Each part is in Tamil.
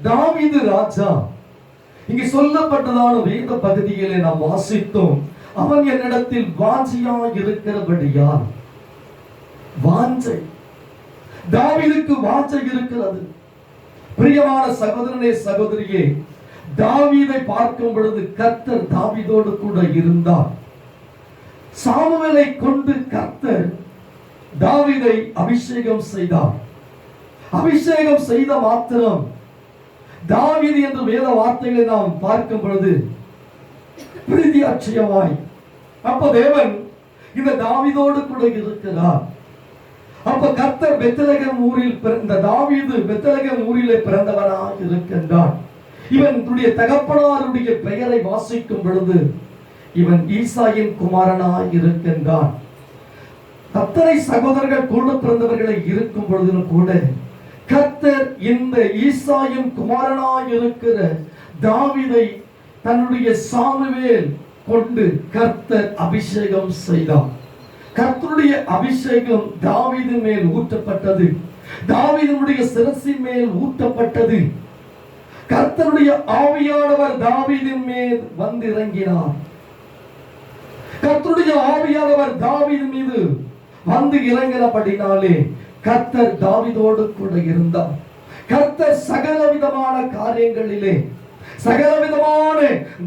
தாவீது ராஜா இங்கு சொல்லப்பட்டதான வேத பகுதிகளை நாம் வாசித்தோம். அவன் என்னிடத்தில் வாஞ்சியாய் இருக்கிறபடியால், வாஞ்சை, தாவீதுக்கு வாஞ்சை இருக்கிறது. பிரியமான சகோதரனே, சகோதரியே, தாவீதை பார்க்கும் பொழுது கர்த்தர் தாவீதோடு கூட இருந்தார். சாமுவேலை கொண்டு கர்த்தர் தாவீதை அபிஷேகம் செய்தார். அபிஷேகம் செய்த மாத்திரம் தாவீது என்று வேத வார்த்தைகளை நாம் பார்க்கும் பொழுது பிரீதி அட்சயமாய், அப்ப தேவன் இந்த தாவீதோடு கூட இருக்கிறார். அப்ப கர்த்தர் பெத்லகேம் ஊரில் பிறந்த தாவீது பெத்லகேம் ஊரிலே பிறந்தவனாக இருக்கின்றான். இவனுடைய தகப்பனாருடைய பெயரை வாசிக்கும் பொழுது இவன் ஈசாயின் குமாரனாய் இருக்கின்றான். அத்தனை சகோதரர்கள் கூட பிறந்தவர்களை இருக்கும் பொழுதும் கூட கர்த்தர் இந்த ஈசாயின் குமாரனாய் இருக்கிற தாவீதை தன்னுடைய சாமுவேல் கொண்டு கர்த்தர் அபிஷேகம் செய்தார். கர்த்தருடைய அபிஷேகம் தாவீதின் மேல் ஊற்றப்பட்டது. தாவீதினுடைய சிரசின் மேல் ஊற்றப்பட்டது. கர்த்தருடைய ஆவியானவர் தாவீதின் மேல் வந்து இறங்கினார். கர்த்தருடைய ஆவியானவர் தாவீதின் மீது வந்து இறங்கினபடினாலே கர்த்தர் தாவீதோடு கூட இருந்தார். கர்த்தர் சகல விதமான காரியங்களிலே, சகல விதமான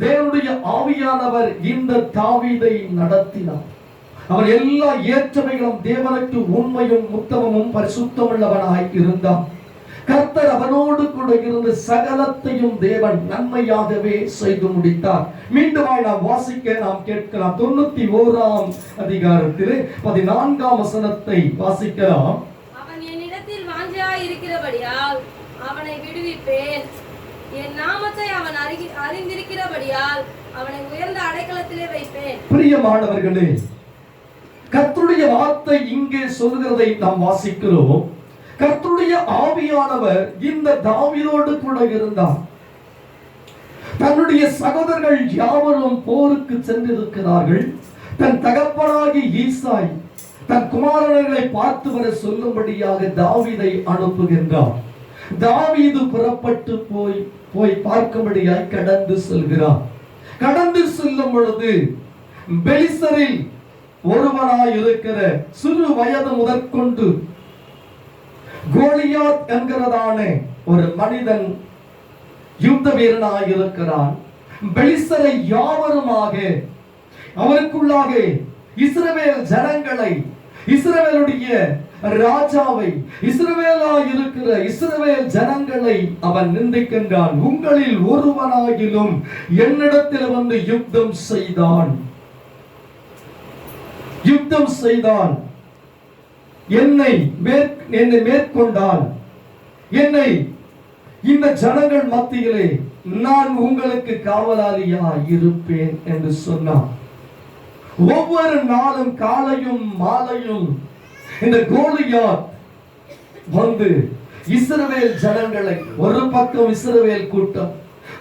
தேவனுடைய ஆவியானவர் இந்த தாவீதை நடத்தினார். அவர் எல்லா ஏற்றவைகளும் தேவனுக்கு உண்மையும் உத்தமமும் பரிசுத்தமுள்ளவனாய் இருந்தார். கர்த்தர் அவனோடு கூட இருந்து சகலத்தையும் தேவன் நன்மையாகவே செய்து முடித்தார். மீண்டும் நாம் வாசிக்க நாம் கேட்கலாம். 91ஆம் அதிகாரத்திலே 14ஆம் வசனத்தை வாசிக்கலாம். அவன் என்னிடத்தில் வாஞ்சையாய் இருக்கிறபடியால் அவனை விடுவிப்பேன். என் நாமத்தை அவன் அறிந்திருக்கிறபடியால் அவனை உயர்ந்த அடைக்கலத்திலே வைப்பேன். பிரியமானவர்களே, கர்த்தருடைய வார்த்தை இங்கே சொல்கிறதை நாம் வாசிக்கிறோம். கர்த்தருடைய ஆவியானவர் இந்த தாவீதோடு கூட இருந்தார். தன்னுடைய சகோதரர்கள் யாவரும் போருக்கு சென்றிருக்கிறார்கள். தன் தகப்பனாகி ஈசாய் தன் குமாரர்களை பார்த்து வர சொல்லும்படியாக தாவீதை அனுப்புகின்றார். தாவீது புறப்பட்டு போய் பார்க்கும்படியாய் கடந்து செல்கிறார். கடந்து செல்லும் பொழுது பெலிஸ்தரில் ஒருவனாய் இருக்கிற சிறு வயது முதற்கொண்டு கோலியாத் என்கிறதான ஒரு மனிதன் யுத்த வீரனாய் இருக்கிறான். பெலிஸ்தரை யாவருமாக அவருக்குள்ளாக இஸ்ரவேல் ஜனங்களை, இஸ்ரவேலுடைய ராஜாவை, இஸ்ரவேலாய் இருக்கிற இஸ்ரவேல் ஜனங்களை அவன் நிந்திக்கின்றான். உங்களில் ஒருவனாகிலும் என்னிடத்தில் வந்து யுத்தம் செய்தான், என்னை மேற்கொண்டால், என்னை இந்த ஜனங்கள் மத்தியிலே நான் உங்களுக்கு காவலாளியா இருப்பேன் என்று சொன்னார். ஒவ்வொரு நாளும் காலையும் மாலையும் இந்த கோலியாத் வந்து இஸ்ரவேல் ஜனங்களை, ஒரு பக்கம் இஸ்ரவேல் கூட்டம்,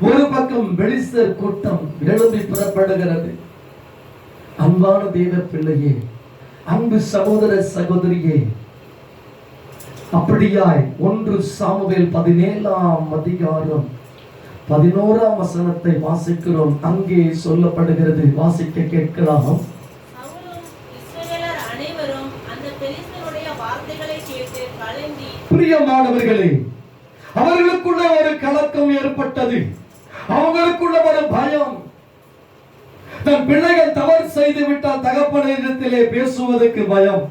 ஒரு பக்கம் பெலிஸ்தர் கூட்டம் எழும்பி புறப்படுகிறது. அன்பான தேவ பிள்ளையே, அன்பு சகோதர சகோதரியே, அப்படியாய் 1 சாமுவேல் 17ஆம் அதிகாரம் 11ஆம் வசனத்தை வாசிக்கிறோம். அங்கே சொல்லப்படுகிறது, வாசிக்க கேட்கலாம். பிரியமானவர்களே, அவர்களுக்குள்ள ஒரு கலக்கம் ஏற்பட்டது. அவங்களுக்குள்ள ஒரு பயம். தன் பிள்ளைகள் தவறு செய்து விட்டால் தகப்பனிடத்திலே பேசுவதற்கு பயம்.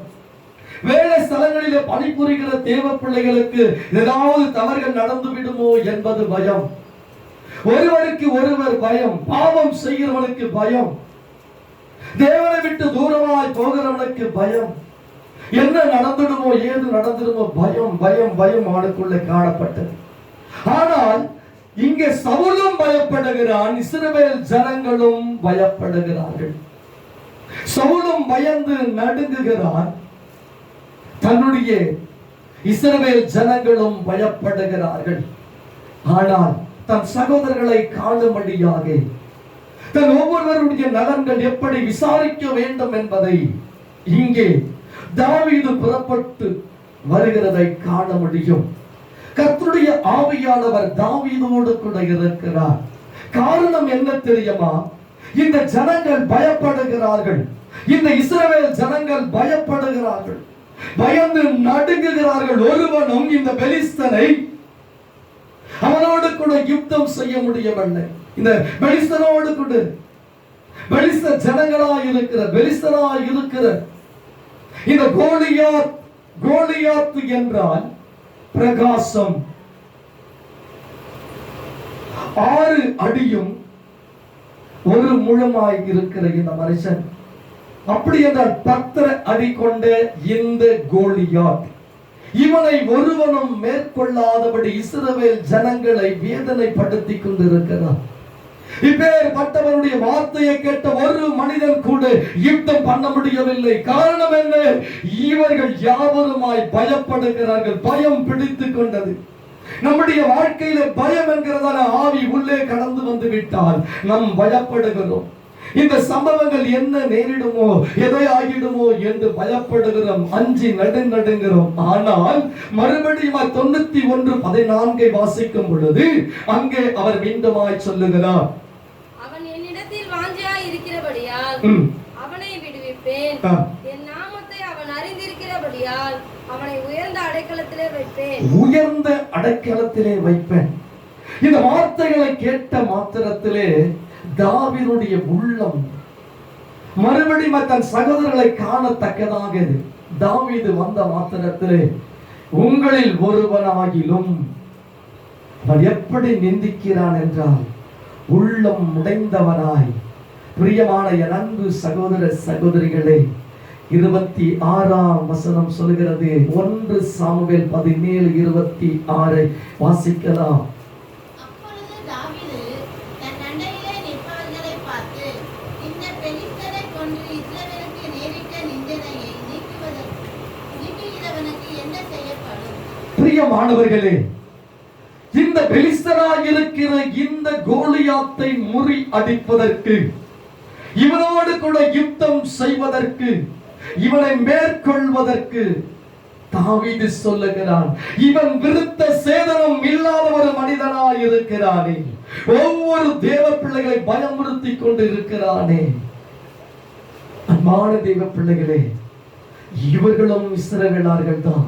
வேலை ஸ்தலங்களிலே பணிபுரிகிற தேவ பிள்ளைகளுக்கு ஏதாவது தவறுகள் நடந்து விடுமோ என்பது பயம். ஒருவருக்கு ஒருவர் பயம். பாவம் செய்கிறவனுக்கு பயம். தேவனை விட்டு தூரமாய் போகிறவனுக்கு பயம். என்ன நடந்துடுமோ, ஏது நடந்துடுமோ, பயம் பயம் பயம் அவனுக்குள்ளே காணப்பட்டது. ஆனால் இங்கே சவுலும் பயப்படுகிறான், இஸ்ரவேல் ஜனங்களும் பயப்படுகிறார்கள். சவுலும் பயந்து நடுங்குகிறான், தன்னுடைய இஸ்ரவேல் ஜனங்களும் பயப்படுகிறார்கள். ஆனால் தன் சகோதரர்களை காணும்படியாக தன் ஒவ்வொருவருடைய நலன்கள் எப்படி விசாரிக்க வேண்டும் என்பதை இங்கே தாவீது புறப்பட்டு வருகிறதை காண முடியும். கர்த்தருடைய ஆவியானவர் தாவீதோடு கூட இருக்கிறார். காரணம் என்ன தெரியுமா? இந்த ஜனங்கள் பயப்படுகிறார்கள். இந்த இஸ்ரவேல் ஜனங்கள் பயப்படுகிறார்கள், பயந்து நடுங்குகிறார்கள். ஒருவனும் இந்த பெலிஸ்தனை அவனோடு கூட யுத்தம் செய்ய முடியவில்லை. இந்த பெலிஸ்தனோடு கூட பெலிஸ்த ஜனங்களாய் இருக்கிற இந்த கோலியாத் என்றால் பிரகாசம். 6 அடியும் 1 முழமாய் இருக்கிற இந்த மனுஷன், அப்படி என்றால் 10 அடி கொண்ட இந்த கோலியாத், இவனை ஒருவனும் மேற்கொள்ளாதபடி இஸ்ரவேல் ஜனங்களை வேதனைப்படுத்திக் கொண்டிருக்கிறார். இப்பேற்பட்டவனுடைய வார்த்தையை கேட்ட ஒரு மனிதன் கூட யுத்தம் பண்ண முடியவில்லை. காரணம் என்ன? இவர்கள் யாவருமாய் பயப்படுகிறார்கள். பயம் பிடித்துக் கொண்டது. நம்முடைய வாழ்க்கையில பயம் என்கிறதான ஆவி உள்ளே கடந்து வந்து விட்டால் நாம் பயப்படுகிறோம். இந்த சம்பவங்கள் என்ன நேரிடுமோ, எதை ஆகிடுமோ என்று பயப்படுகிறோம், அஞ்சி நடுங்குகிறோம். ஆனால் மறுபடியும் 91:14 வாசிக்கும் பொழுது அங்கே அவர் மீண்டுமாய் சொல்லுகிறார், அவன் என்னிடத்தில் வாஞ்சையாய் இருக்கிறபடியால் அவனை விடுவிப்பேன். என் நாமத்தை அவன் அறிந்திருக்கிறபடியால் அவனை உயர்ந்த அடைக்கலத்திலே வைப்பேன். உயர்ந்த அடைக்கலத்திலே வைப்பேன். இந்த வார்த்தைகளை கேட்ட மாத்திரத்திலே தாவீதுடைய உள்ளம் மறுபடியும் தன் சகோதரர்களை காணத்தக்கதாக தாவீது வந்த மாத்திரத்திலே, உங்களில் ஒருவனாகிலும் அவன் எப்படி நிந்திக்கிறான் என்றால் உள்ளம் உடைந்தவனாய். பிரியமான என் அன்பு சகோதர சகோதரிகளே, 26ஆம் வசனம் சொல்கிறது. 1 சாமுவேல் 17:26 வாசிக்கலாம். அப்பொழுது தாவீது தன் அண்டையிலே நிற்பவர்களை பார்த்து, இந்த பெலிஸ்தரை கொன்று இஸ்ரவேலுக்கு நேரிட்ட நிந்தனையை நீக்குகிறவனுக்கு என்ன செய்யப்படும்? பிரியமானவர்களே, இந்த பெலிஸ்தராய் இருக்கிற இந்த கோலியாத்தை முறியடிப்பதற்கு, இவனோடு கூட யுத்தம் செய்வதற்கு, இவனை மேற்கொள்வதற்கு தாவீது சொல்லுகிறான், இவன் விருத்த சேதனம் இல்லாத ஒரு மனிதனாய் இருக்கிறானே, ஒவ்வொரு தேவ பிள்ளைகளை பயமுறுத்தி கொண்டு இருக்கிறானே. அன்பான தேவ பிள்ளைகளே, இவர்களும் இஸ்ரவேலர்கள் தான்,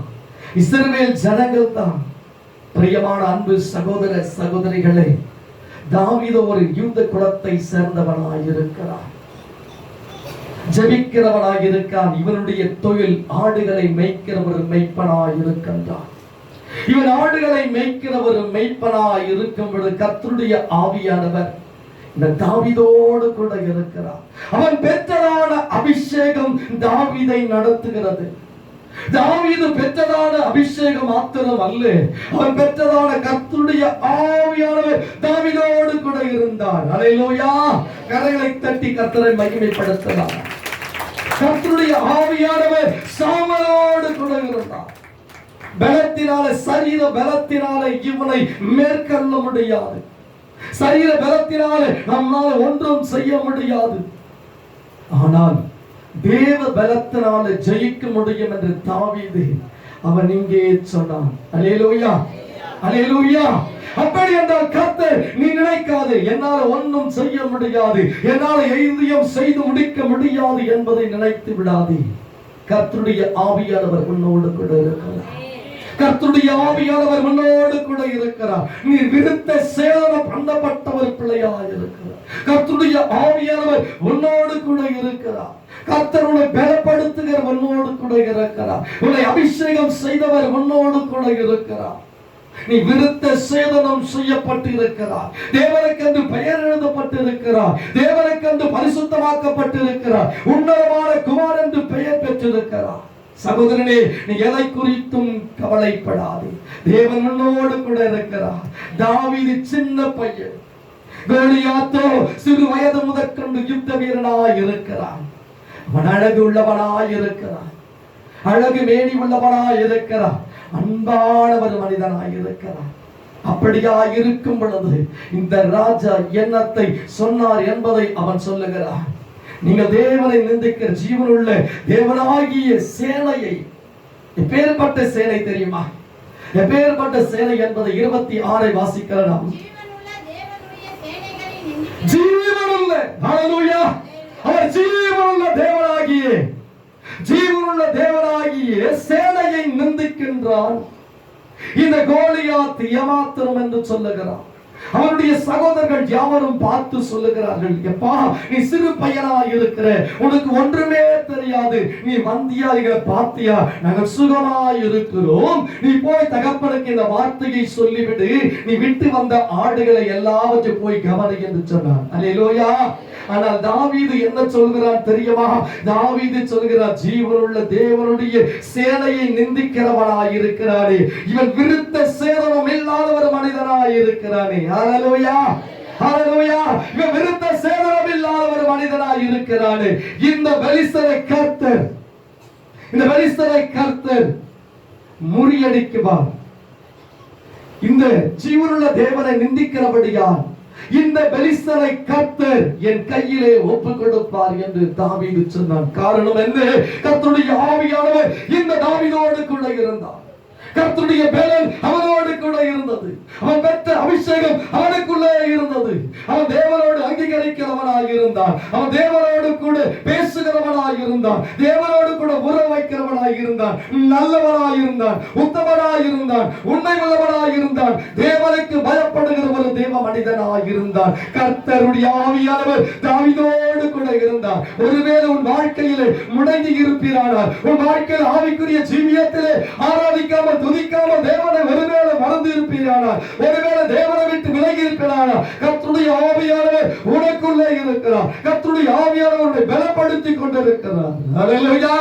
இஸ்ரவேல் ஜனங்கள் தான். பிரியமான அன்பு சகோதர சகோதரிகளே, தாவீது ஒரு யூத குலத்தை சேர்ந்தவனாய் இருக்கிறான், ஜெபிக்கிறவனாய் இருக்கான். இவனுடைய தொழில் ஆடுகளை மேய்க்கிற ஒரு மெய்ப்பனாய் இருக்கின்றான். இவன் ஆடுகளை மேய்க்கிற ஒரு மெய்ப்பனாய் இருக்கும் பொழுது கர்த்தருடைய ஆவியானவர் இந்த தாவீதோடு கூட இருக்கிறார். அவன் பெற்றதான அபிஷேகம் தாவீதை நடத்துகிறது. தாவீது பெற்றதான அபிஷேகம் மாத்திரம் அல்ல, அவன் பெற்றதான கர்த்தருடைய ஆவியானவர் தாவீதோடு கூட இருந்தார். அல்லேலூயா! கரங்களை தட்டி கர்த்தரை மகிமைப்படுத்தலாம். கர்த்தருடைய ஆவியானவர் சாமுவேலோடு கூட இருந்தார். பலத்தினாலே, சரீர பலத்தினாலே இவனை மேற்கொள்ள முடியாது. சரீர பலத்தினாலே நம்மால் ஒன்றும் செய்ய முடியாது. ஆனால் தேவ பலத்தினாலே ஜெயிக்க முடியும் என்று தாவீது அவன் இங்கே சொன்னான். அல்லேலூயா! அல்லேலூயா! அப்படி என்றால் கர்த்தர், நீ நினைக்காதே என்னால ஒன்றும் செய்ய முடியாது, என்னால எதையும் செய்து முடிக்க முடியாது என்பதை நினைத்து விடாதே. கர்த்தருடைய ஆவியானவர் உன்னோடு கூட இருக்கிறார். கர்த்தருடைய ஆவியானவர் உன்னோடு கூட இருக்கிறார். நீ விருத்த சேதனம் பண்ணப்பட்ட ஒரு பிள்ளையாய் இருக்கிறார். கர்த்தருடைய ஆவியானவர் உன்னோடு கூட இருக்கிறார். கர்த்தர் உன்னை பலப்படுத்துகிற உன்னோடு கூட இருக்கிறார். உன்னை அபிஷேகம் செய்தவர் உன்னோடு கூட இருக்கிறார். நீ விருத்த சேதனம் செய்யப்பட்டு இருக்கிறார். தேவனுக்கென்று பெயர் எழுதப்பட்டிருக்கிறார். தேவனுக்கென்று பரிசுத்தமாக்கப்பட்டிருக்கிறார். உன்னதமான குமாரன் என்று பெயர் பெற்றிருக்கிறார். சகோதரனே, நீ எதை குறித்தும் கவலைப்படாதே. தேவன் உன்னோடு கூட இருக்கிறார். தாவீது சின்ன பையன், கோலியாத்தோ சிறு வயது முதற்கொண்டு யுத்த வீரனாய் இருக்கிறான். அவன் அழகு உள்ளவனாய் இருக்கிறான், அழகு மேனி உள்ளவனாய் இருக்கிறான், அன்பான ஒரு மனிதனாய் இருக்கிறான். அப்படியாய் இருக்கும் பொழுது இந்த ராஜா என்னத்தை சொன்னார் என்பதை அவன் சொல்லுகிறான். நீங்கள் தேவனை நிந்திக்கிற ஜீவனுள்ள தேவனாகிய சேனையை, எப்பேற்பட்ட சேனை தெரியுமா? எப்பேற்பட்ட சேனை என்பதை 26 வாசிக்கலாம். ஜீவனுள்ள தேவனுடைய சேனைகளை நிந்திக்கிறவன். ஜீவனுள்ள, ஹல்லேலூயா, அவர் ஜீவனுள்ள தேவனாகிய சேனையை நிந்திக்கின்றான். இந்த கோலியாத் ஏமாத்திரம் என்று சொல்லுகிறான். அவருடைய சகோதரர்கள் யாவரும் பார்த்து சொல்லுகிறார்கள், எப்பா நீ சிறு பையனா இருக்கிற, உனக்கு ஒன்றுமே தெரியாது, நீ வந்தியா எங்களை பார்த்தியா, நாங்கள் சுகமா இருக்கிறோம், நீ போய் தகப்பனுக்கு இந்த வார்த்தையை சொல்லிவிடு, நீ விட்டு வந்த ஆடுகளை எல்லாவற்றையும் போய் கவனி என்று சொன்னான். அல்லேலூயா. ஆனால் தாவீது என்ன சொல்கிறான் தெரியுமா? தாவீது சொல்கிறார், ஜீவனுள்ள தேவனுடைய சேனையை நிந்திக்கிறவனாய் இருக்கிறானே, இவன் விருத்த சேதனம் இல்லாத ஒரு மனிதனாய் இருக்கிறானே. ஹல்லேலூயா, ஹல்லேலூயா. இவன் விருத்த சேதனம் இல்லாத ஒரு மனிதனாய் இருக்கிறானே. இந்த பெலிஸ்தரை கர்த்தர் முறியடிக்குவார். இந்த ஜீவனுள்ள தேவனை நிந்திக்கிறபடியால் இந்த பெலிஸ்தரை கர்த்தர் என் கையிலே ஒப்புக் கொடுப்பார் என்று தாவீது சொன்னான். காரணம் என்ன? கர்த்தருடைய ஆவியானவர் இந்த தாவீதோடு கூட இருந்தார். கர்த்தருடைய பலன் அவனோடு கூட இருந்தது. அவன் பெற்ற அபிஷேகம் அவனுக்குள்ளே இருந்தது. அவன் தேவனோடு அங்கீகரிக்கிறவனாய் இருந்தான். அவன் தேவனோடு கூட பேசுகிறவனாய் இருந்தான். தேவனோடு கூட உறவு வைக்கிறவனாய் இருந்தான். நல்லவனாய் இருந்தான், உத்தமனாய் இருந்தான், உண்மை உள்ளவனாய் இருந்தான், தேவனுக்கு பயப்படுகிற ஒரு தேவ மனிதனாய் இருந்தான். கர்த்தருடைய ஆவியானவர் தாவீதோடு கூட இருந்தார். ஒருவேளை உன் வாழ்க்கையிலே முடங்கி இருப்பீரானால், உன் வாழ்க்கையில் ஆவிக்குரிய ஜீவியத்திலே ஆராதிக்காமல் துதிக்காமல் தேவனை ஒருவேளை மறந்து இருப்பீரானால், ஒருவேளை தேவனை விட்டு விலகி இருப்பீரானால், கர்த்தருடைய ஆவியானவர் உனக்குள்ளே இருக்கிறார். கர்த்தருடைய ஆவியானவர் உன்னை பலப்படுத்திக் கொண்டிருக்கிறார். ஹல்லேலூயா.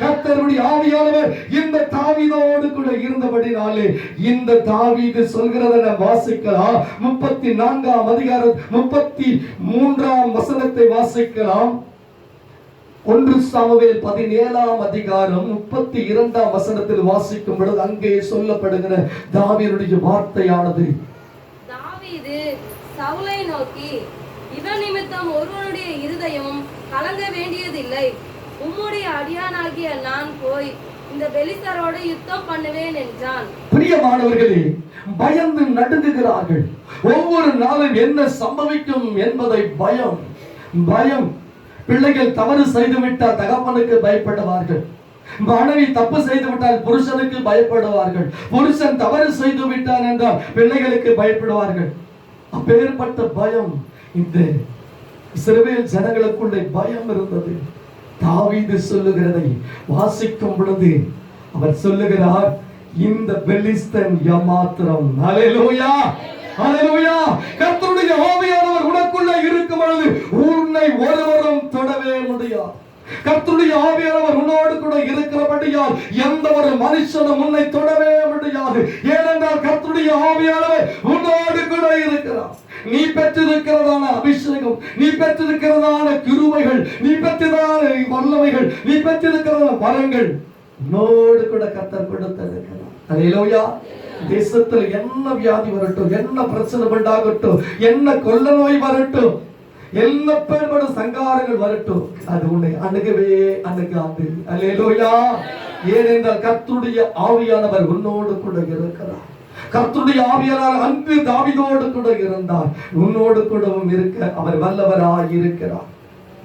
கர்த்தருடைய ஆவியானவர் இந்த தாவீதோடு கூட இருந்தபடினாலே இந்த தாவீது சொல்கிறதை நாம் வாசிக்கலாம். 34ஆம் அதிகாரம் 33ஆம் வசனத்தை வாசிக்கலாம். 1 சாமுவேல் 17ஆம் அதிகாரம் 32ஆம் வசனத்தில் வாசிக்கும் பொழுது அங்கே சொல்லப்படுகிற தாவீதுடைய வார்த்தையானது, தாவீது சவுலை நோக்கி, இவன் நிமித்தம் ஒருவனுடைய இருதயம் கலங்க வேண்டியதில்லை, உம்முடைய அடியானாகிய நான் போய் இந்த பெலிஸ்தரோடு யுத்தம் பண்ணுவேன் என்றான். பிரியமானவர்களே, பயந்து நடுங்குகிறார்கள். ஒவ்வொரு நாளும் என்ன சம்பவிக்கும் என்பதை பயம். பிள்ளைகள் தவறு செய்து விட்டால் தகப்பனுக்கு பயப்படுவார்கள். மனைவி தப்பு செய்து விட்டால் புருஷனுக்கு பயப்படுவார்கள். புருஷன் தவறு செய்து விட்டான் என்றால் பிள்ளைகளுக்கு பயப்படுவார்கள். அப்பேற்பட்ட பயம் இந்த இஸ்ரவேல் ஜனங்களுக்குள்ளே பயம் இருந்தது. தாவீது சொல்லுகிறதை வாசிக்கும் பொழுது அவர் சொல்லுகிறார், இந்த பெலிஸ்தன் ஏமாத்திரம். ஹல்லேலூயா, ஹல்லேலூயா. கர்த்தருடைய ஆவியானவர் உனக்குள்ளே இருக்கும் பொழுது உன்னை ஒருவரும் தொடவே முடியாது. கர்த்தருடைய ஆவியானவர் உன்னோடு கூட இருக்கிறபடியால் எந்த ஒரு மனுஷனும் உன்னை தொடவே முடியாது. ஏனென்றால் கர்த்தருடைய ஆவியானவர் உன்னோடு கூட இருக்கிறார். நீ பெற்றிருக்கிறதான அபிஷேகம், நீ பெற்றிருக்கிறதான கிருபைகள், நீ பெற்றதான வல்லமைகள், நீ பெற்றிருக்கிறதான வரங்கள் உன்னோடு கூட கர்த்தர் கொடுத்திருக்கிறார். ஹல்லேலூயா. தேசத்தில் என்ன வியாதி வரட்டும், என்ன பிரச்சனை உண்டாகட்டும், என்ன கொள்ள நோய் வரட்டும், என்ன பேர்பட சங்காரங்கள் வரட்டும், அது உன்னை அணுகாது. அல்லேலூயா. ஏனென்றால் கர்த்தருடைய ஆவியானவர் உன்னோடு கூட இருக்கிறார். கர்த்தருடைய ஆவியானவர் அன்று தாவீதோடு கூட இருந்தார், உன்னோடு கூடவும் இருக்க அவர் வல்லவராய் இருக்கிறார்.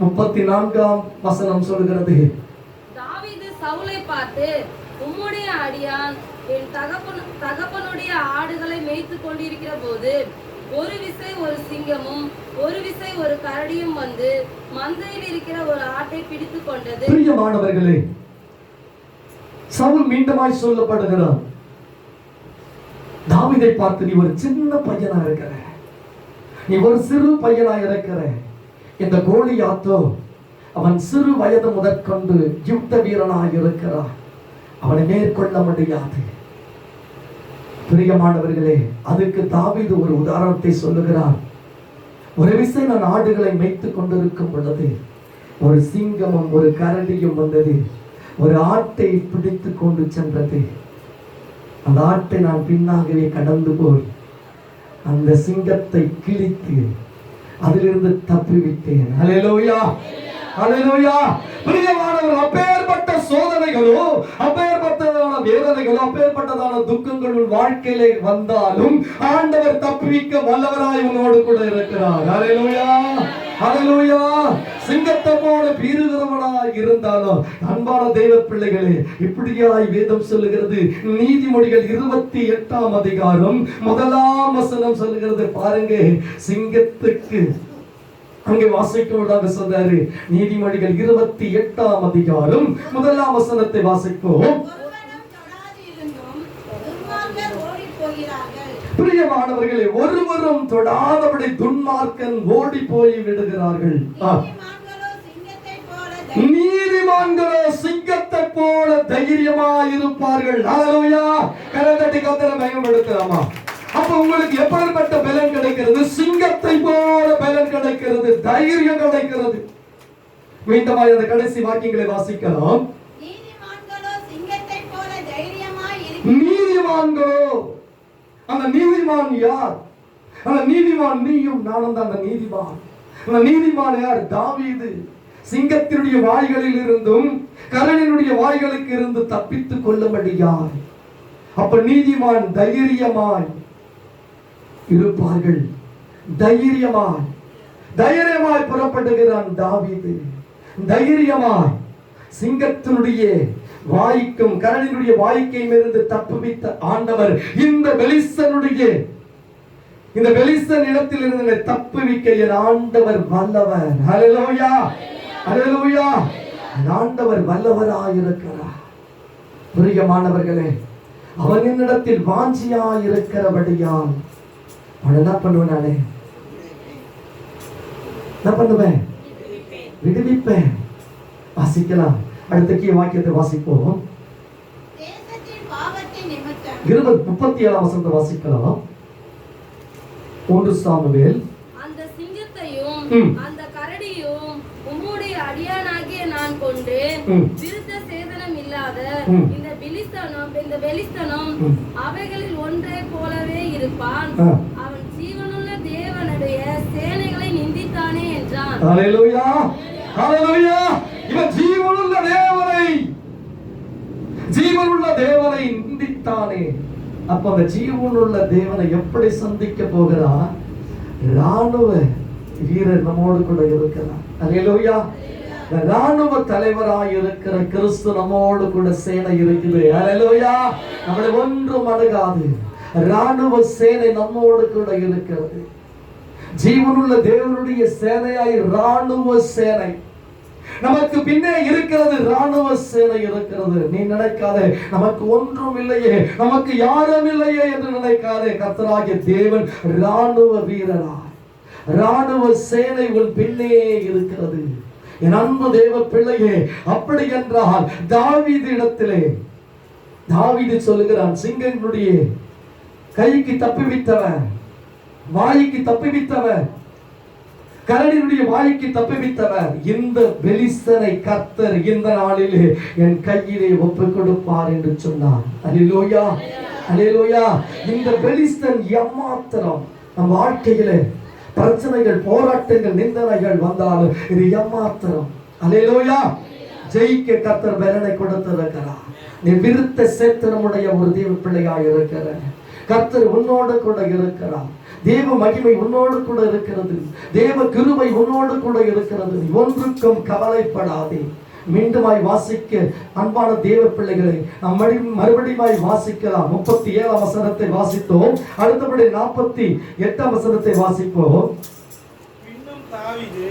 34ஆம் வசனம் சொல்கிறது, தாவீது சவுலை பார்த்து, உம்முடைய அடியான் என் தகப்பனுடைய ஆடுகளை மேய்த்து கொண்டிருக்கிற போது ஒரு விசை ஒரு சிங்கமும் ஒரு விசை ஒரு கரடியும் வந்து மந்தையில் இருக்கிற ஒரு ஆட்டை பிடித்து கொண்டது. பிரியமானவர்களே, சவுல் மீண்டுமாய் சொல்லப்படுகிறார், தாவீதை பார்த்து, நீ ஒரு சின்ன பையனா இருக்கிற, நீ ஒரு சிறு பையனா இருக்கிற. இந்த கோலியாத்தோ அவன் சிறு வயது முதற்கொண்டு யுத்த வீரனாய் இருக்கிறான், அவனை மேற்கொள்ள முடியாது. பிரியமானவர்களே, அதுக்கு தாவீது ஒரு உதாரணத்தை சொல்லுகிறார். ஒரு விசை நான் ஆடுகளை மேய்த்துக் கொண்டிருக்கும் பொழுது ஒரு சிங்கமும் ஒரு கரடியும் வந்தது, ஒரு ஆட்டை பிடித்து கொண்டு சென்றது. அந்த ஆட்டை நான் பின்னாகவே கடந்து போய் அந்த சிங்கத்தை கிழித்து அதிலிருந்து தப்பிவிட்டேன். ஹல்லேலூயா, ஹல்லேலூயா. பிரியமானவர்கள், அப்பேற்பட்ட சோதனைகளோ, அப்பேற்பட்ட வேதனைகளோ அப்பேற்பட்டதான துக்கங்கள் உன் வாழ்க்கையிலே வந்தாலும் ஆண்டவர் தப்புவிக்க வல்லவராய் உன்னோடு கூட இருக்கிறார். ஹல்லேலூயா, ஹல்லேலூயா. சிங்கத்தை போல பீறுகிறவனாய் இருந்தாலும் அன்பான தெய்வ பிள்ளைகளே, இப்படியாய் வேதம் சொல்லுகிறது. நீதிமொழிகள் 28ஆம் அதிகாரம் 1ஆம் வசனம் சொல்லுகிறது பாருங்க. சிங்கத்துக்கு அங்கே வாசிக்க சொல்றாரு. நீதிமொழிகள் 28ஆம் அதிகாரம் 1ஆம் வசனத்தை வாசிப்போம். பிரியமானவர்களே, ஒருவரும் தொடாதபடி துன்மார்க்கன் ஓடி போய் விடுகிறார்கள். நீதிமான்களோ சிங்கத்தை போல தைரியமாய் இருப்பார்கள். ஹல்லேலூயா. கரத்தட்டி கர்த்தரை மகிமைப்படுத்தலாமா? அப்ப உங்களுக்கு எப்படிப்பட்ட பலன் கிடைக்கிறது? சிங்கத்தை போல பலன் கிடைக்கிறது, தைரியம் கிடைக்கிறது. மீண்டும் அந்த கடைசி வாக்கியங்களை வாசிக்கலாம். நீதிமான்களோ, அந்த நீதிமான் யார்? அந்த நீதிமான் நீயும் நானும் தான். அந்த நீதிமான், அந்த நீதிமான் யார்? தாவீது. சிங்கத்தினுடைய வாய்களில் இருந்தும் கரணினுடைய வாய்களுக்கு இருந்து தப்பித்துக் கொள்ளும்படி யார்? அப்ப நீதிமான் தைரியமாய் இருப்பார்கள். தைரியமாய் புறப்படுகிறான் தாவீது. தைரியமாய் சிங்கத்தினுடைய வாய்க்கும் கரணினுடைய வாய்க்கையும் இருந்து தப்புவித்த ஆண்டவர் இந்த பெலிஸ்தன் இடத்தில் இருந்து தப்புவிக்க என் ஆண்டவர் வல்லவர். ஹல்லேலூயா, ஹல்லேலூயா. ஆண்டவர் வல்லவராயிருக்கிறார். பிரியமானவர்களே, அவன் என்னிடத்தில் வாஞ்சியாயிருக்கிறபடியால் அவன் என்ன பண்ணுவேன்? நானே என்ன பண்ணுவேன்? விடுவிப்பேன். வாசிக்கலாம். அடுத்த வாக்கியத்தை வாசிப்போம். 37ஆம் வசனத்தை வாசிக்கலாம். 1 சாமுவேல். அந்த சிங்கத்தையும் அந்த கரடியும் உம்முடைய அடியானாகிய நான் கொண்டு விருத்த சேதனம் இல்லாத இந்த பெலிஸ்தனும் அவைகளில் ஒன்றை போலவே இருப்பான். அவன் ஜீவனுள்ள தேவனுடைய சேனைகளை நிந்தித்தானே என்றான். ஹல்லேலூயா, ஹல்லேலூயா. இவன் ஜீவனுள்ள தேவனை நிந்தித்தானே. அப்ப அந்த ஜீவனுள்ள தேவனை எப்படி சந்திக்க போகிறார்? ராணுவ வீரர் நம்மோடு கூட இருக்கிறார். ஹல்லேலூயா. ராணுவ தலைவராய் இருக்கிற கிறிஸ்து நம்மோடு கூட சேனை இருக்குது. ஹல்லேலூயா. நம்மளை ஒன்றும் அணுகாது. ராணுவ சேனை நம்மோடு கூட இருக்கிறது. ஜீவனுள்ள தேவனுடைய சேனையாய் ராணுவ சேனை நமக்கு பின்னே இருக்கிறது. ராணுவ சேனை இருக்கிறது. நீ நினைக்காதே நமக்கு ஒன்றும் இல்லையே, நமக்கு யாரும் இல்லையே என்று நினைக்காதே. கர்த்தராகிய தேவன் ராணுவ வீரராய், ராணுவ சேனை உன் பின்னே இருக்கிறது. என் அன்பு தேவ பிள்ளையே, அப்படி என்றால் தாவீது இடத்திலே தாவீது சொல்லுகிறான், சிங்கங்களுடைய கைக்கு தப்புவித்தவர், வாய்க்கு தப்புவித்தவர், கரடியுடைய வாய்க்கு தப்புவித்தவர், இந்த பெலிஸ்தனை கர்த்தர் இந்த நாளிலே என் கையிலே ஒப்புக் கொடுப்பார் என்று சொன்னார். அல்லேலூயா, அல்லேலூயா. இந்த பெலிஸ்தன் எம்மாத்திரம் நம் வாழ்க்கையிலே பிரச்சனைகள், போராட்டங்கள், நிந்தனைகள் வந்தாலும் இது எம்மாத்திரம். அல்லேலூயா. ஜெயிக்க கர்த்தர் பலனை கொடுத்திருக்கிறார். நீ விருத்த சேத்திரமுடைய ஒரு தேவ பிள்ளையாக இருக்கிற கர்த்தர் உன்னோடு கூட இருக்கிறார். தேவ மகிமை உன்னோடு கூட இருக்கிறது. தேவ கிருபை உன்னோடு கூட இருக்கிறது. ஒன்றுக்கும் கவலைப்படாதே. மீண்டுமாய் வாசிக்க அன்பான தேவ பிள்ளைகளை நாம் மறுபடியும் வாசிக்கலாம். 37ஆம் வசனத்தை வாசித்தோம். அடுத்தபடி 48ஆம் வசனத்தை வாசிப்போம். பின்னும் தாவீது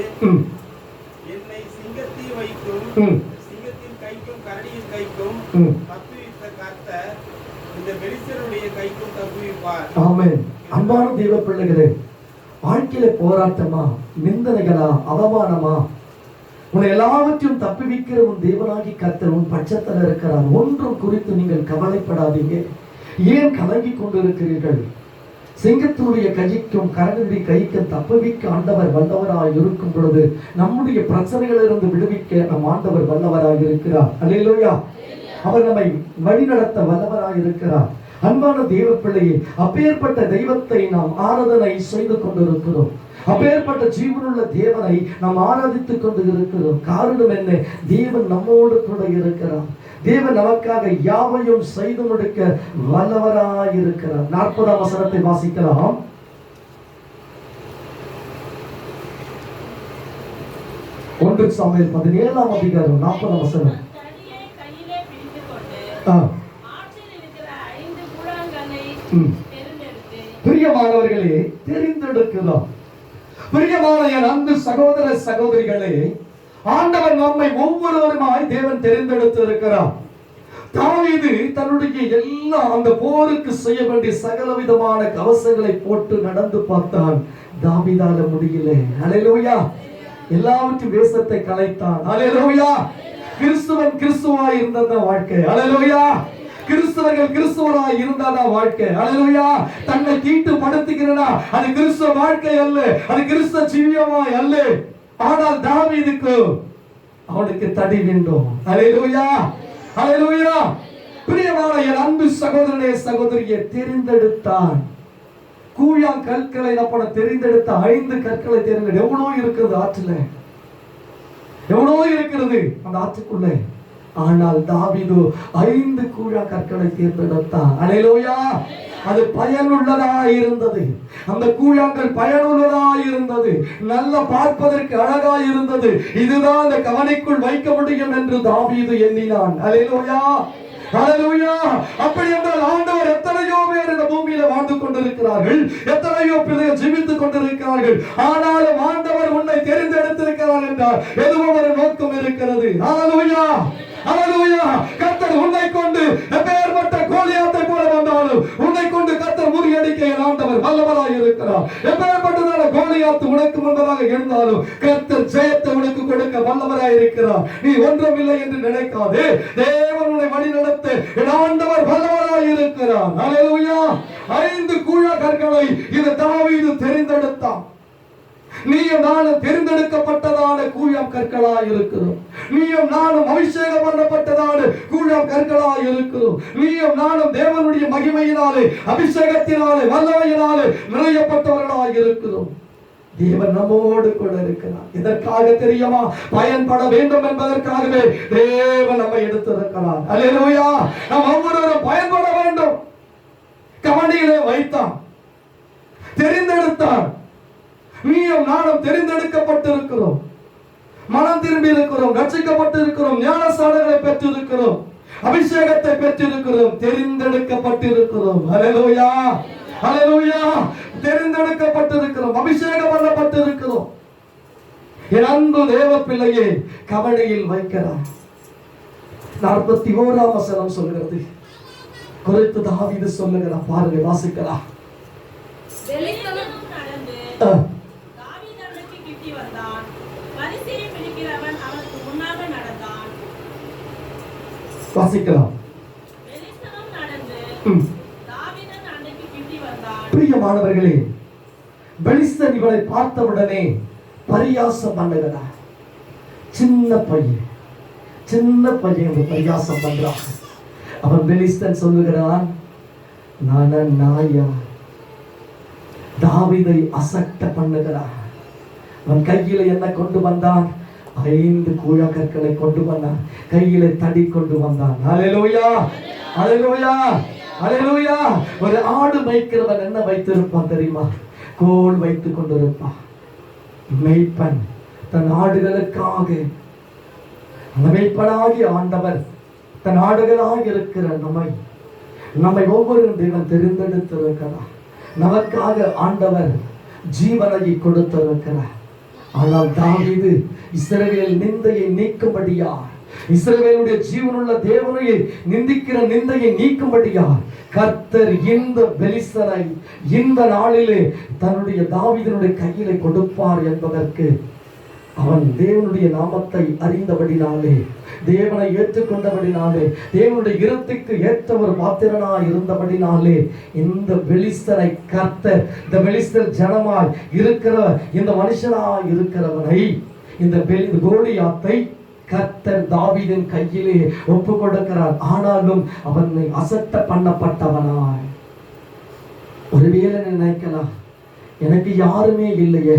என்னை சிங்கத்தில் வைக்கும் சிங்கத்தின் கைக்கும் கரடியின் கைக்கும் தப்புவித்த கர்த்தர் இந்த பெலிஸ்தருடைய கைக்கும் தப்புவிப்பார். ஆமென். அன்பான தேவ பிள்ளைகளே, வாழ்க்கையில போராட்டமா, நிந்தனைகளா, அவமானமா, உன்னை எல்லாவற்றையும் தப்புவிக்கிற உன் தேவனாகி கர்த்தர் உன் பட்சத்தில் இருக்கிறார். ஒன்றும் குறித்து நீங்கள் கவலைப்படாதீங்க. ஏன் கலங்கி கொண்டிருக்கிறீர்கள்? சிங்கத்தினுடைய கைக்கும் கரடியுடைய கைக்கும் தப்புவிக்க ஆண்டவர் வல்லவராய் இருக்கும் பொழுது நம்முடைய பிரச்சனைகளிலிருந்து விடுவிக்க நம் ஆண்டவர் வல்லவராய் இருக்கிறார். அல்லேலூயா. அவர் நம்மை வழிநடத்த வல்லவராய் இருக்கிறார். அன்பான தேவ பிள்ளையே, அப்பேற்பட்ட தெய்வத்தை நாம் ஆராதனை செய்து கொண்டிருக்கிறோம். அப்பேற்பட்ட ஜீவனுள்ள தேவனை நாம் ஆராதித்துக் கொண்டு இருக்கிறோம். காரணம் என்ன? தேவன் நம்மோடு கூட இருக்கிறார். தேவன் நமக்காக யாவையும் செய்து முடிக்க வல்லவராயிருக்கிறார். 40ஆம் வசனத்தை வாசிக்கலாம். ஒன்று சாமுவேல் 17ஆம் அதிகாரம் 40ஆம் வசனம். பிரியமானவர்களே, தெரிந்தெடுக்கிறோம். பிரியமான என் அன்பு சகோதர சகோதரிகளே, ஆண்டவர் நம்மை ஒவ்வொருவருமாய் தேவன் தெரிந்தெடுத்து இருக்கிறார். தாவீது தன்னுடைய எல்லா அந்த போருக்கு செய்ய வேண்டிய சகல விதமான கவசங்களை போட்டு நடந்து பார்த்தான். தாவீதால முடியல. அல்லேலூயா. எல்லாவற்றையும் வேஷத்தை கலைத்தான். அல்லேலூயா. கிறிஸ்துவன் கிறிஸ்துவாய் இருந்தத வாழ்க்கை. அல்லேலூயா. கிறிஸ்தவர்கள் கிறிஸ்துவராய் இருந்தாதா வாழ்க்கை. அல்லேலூயா. தன்னை தீட்டு படுத்துகிறனா அது கிறிஸ்துவ வாழ்க்கை அல்ல, அது கிறிஸ்துவ ஜீவியமாய் அல்ல. ஆனால் தாவீதுக்கு அவனுக்கு தடி வேண்டும். அல்லேலூயா. அல்லேலூயா. பிரியமான என் அன்பு சகோதரனே சகோதரியை தெரிந்தெடுத்தான். கூழா கற்களை தெரிந்தெடுத்த 5 கற்களை தெரிந்தெடு. எவ்வளவு இருக்கிறது ஆற்றுல, எவ்வளவு இருக்கிறது அந்த ஆற்றுக்குள்ளே. ஆனால் தாவீது 5 கூழா கற்களை தேர்ந்தெடுத்தான். அல்லேலூயா. அது பயனுள்ளதாய் இருந்தது. அந்த கூழாங்கல் பயனுள்ளதாய் இருந்தது. நல்ல பார்ப்பதற்கு அழகாய் இருந்தது. இதுதான் அந்த கவனைக்குள் வைக்க முடியும் என்று தாவீது எண்ணினான். அல்லேலூயா. அல்லேலூயா. அப்படி என்றால் ஆண்டவர் எத்தனையோ பேர் இந்த பூமியில வாழ்ந்து கொண்டிருக்கிறார்கள், எத்தனையோ பேர் ஜீவித்துக் கொண்டிருக்கிறார்கள். ஆனாலும் ஆண்டவர் உன்னை தெரிந்தெடுத்திருக்கிறார் என்றால் எதுவும் ஒரு நோக்கம் இருக்கிறது. அல்லேலூயா. அல்லேலூயா. கர்த்தர் உன்னை கொண்டு எப்பேற்பட்ட கோலியாத்தை போல வந்தாலும் உன்னை கொண்டு கர்த்தர் முறியடிக்க ஆண்டவர் வல்லவராய் இருக்கிறார். எப்பேற்பட்டதான கோலியாத்து உனக்கு முன்பதாக இருந்தாலும் கர்த்தர் ஜெயத்தை உனக்கு கொடுக்க வல்லவராய் இருக்கிறார். நீ ஒன்றுமில்லை என்று நினைக்காதே. தேவன் உன்னை வழி நடத்த ஆண்டவர் வல்லவராய் இருக்கிறார். அல்லேலூயா. 5 கூழா கற்களை இந்த தாவீது தெரிந்தெடுத்தான். நீயும் நானும் தெரிந்தெடுக்கப்பட்டதான கூழாம் கற்களாய் இருக்கிறோம். நீயும் நானும் அபிஷேகம் பண்ணப்பட்டதான கூழாம் கற்களாய் இருக்கிறோம். நீயும் நானும் தேவனுடைய மகிமையினாலே, அபிஷேகத்தினாலே, வல்லமையினாலே நிறையப்பட்டவர்களாய் இருக்கிறோம். தேவன் நம்மோடு கூட இருக்கிறார். இதற்காக தெரியுமா? பயன்பட வேண்டும் என்பதற்காகவே தேவன் நம்மை எடுத்திருக்கிறார். அல்லேலூயா. நாம் ஒவ்வொருவரும் பயன்பட வேண்டும். கவனியிலே வைத்தான், தெரிந்தெடுத்தான். நீயும் நானும் தெரிந்தெடுக்கப்பட்டிருக்கிறோம், மனம் திரும்பி இருக்கிறோம், ரட்சிக்கப்பட்டிருக்கிறோம், ஞானஸ்நானங்களை பெற்றிருக்கிறோம், அபிஷேகத்தை பெற்றிருக்கிறோம், தெரிந்தெடுக்கப்பட்டிருக்கிறோம். அல்லேலூயா. அல்லேலூயா. தெரிந்தெடுக்கப்பட்டிருக்கிறோம், அபிஷேகம் பண்ணப்பட்டிருக்கிறோம். என் அன்பு தேவ பிள்ளையே, கவனையில் வைக்கிறார். 41ஆம் வசனம் சொல்கிறது குறித்து தாவீது சொல்லுகிறார். பாருங்க, வாசிக்கலாம். வாசிக்கலாம். பிரியமானவர்களே, பெலிஸ்தன் இவனை பார்த்தவுடனே பரியாசம் பண்ணுகிறார். சின்ன பையன் பரியாசம் பண்றான். அவன் பெலிஸ்தன் சொல்லுகிறான், நான் நாயா. தாவீதை அசட்ட பண்ணுகிறான். அவன் கையில என்ன கொண்டு வந்தான்? 5 கூழா கற்களை கொண்டு வந்தான். கையில தடி கொண்டு வந்தான். அல்லேலூயா. அல்லேலூயா. அல்லேலூயா. ஒரு ஆடு மேய்க்கிறவன் என்ன வைத்திருப்பான் தெரியுமா? கோல் வைத்துக் கொண்டிருப்பான். மேய்ப்பன் தன் ஆடுகளுக்காக, அந்த மேய்ப்பனாகிய ஆண்டவர் தன் ஆடுகளாக இருக்கிற நம்மை ஒவ்வொரு தேவன் தெரிந்தெடுத்திருக்கிறார். நமக்காக ஆண்டவர் ஜீவனை கொடுத்திருக்கிறார். ஆனால் தாவீது இஸ்ரவேல் நிந்தையை நீக்கும்படியார், இஸ்ரவேலுடைய ஜீவனுள்ள தேவனை நிந்திக்கிற நிந்தையை நீக்கும்படியார் கர்த்தர் இந்த பெலிஸ்தரை இந்த நாளிலே தன்னுடைய தாவீதினுடைய கையிலே கொடுப்பார் என்பதற்கு அவன் தேவனுடைய நாமத்தை அறிந்தபடினாலே, தேவனை ஏற்றுக்கொண்டபடினாலே, தேவனுடைய இரத்துக்கு ஏற்ற ஒரு பாத்திரனாய் இருந்தபடினாலே இந்த பெலிஸ்தரை கர்த்தர், இந்த பெலிஸ்தர் ஜனமாய் இருக்கிற இந்த மனுஷனாய் இருக்கிறவனை, இந்த கோலியாத்தை கர்த்தர் தாவீதின் கையிலே ஒப்பு கொடுக்கிறார். ஆனாலும் அவனை அசட்ட பண்ணப்பட்டவனாய். ஒருவேளை நினைக்கலாம், எனக்கு யாருமே இல்லையே,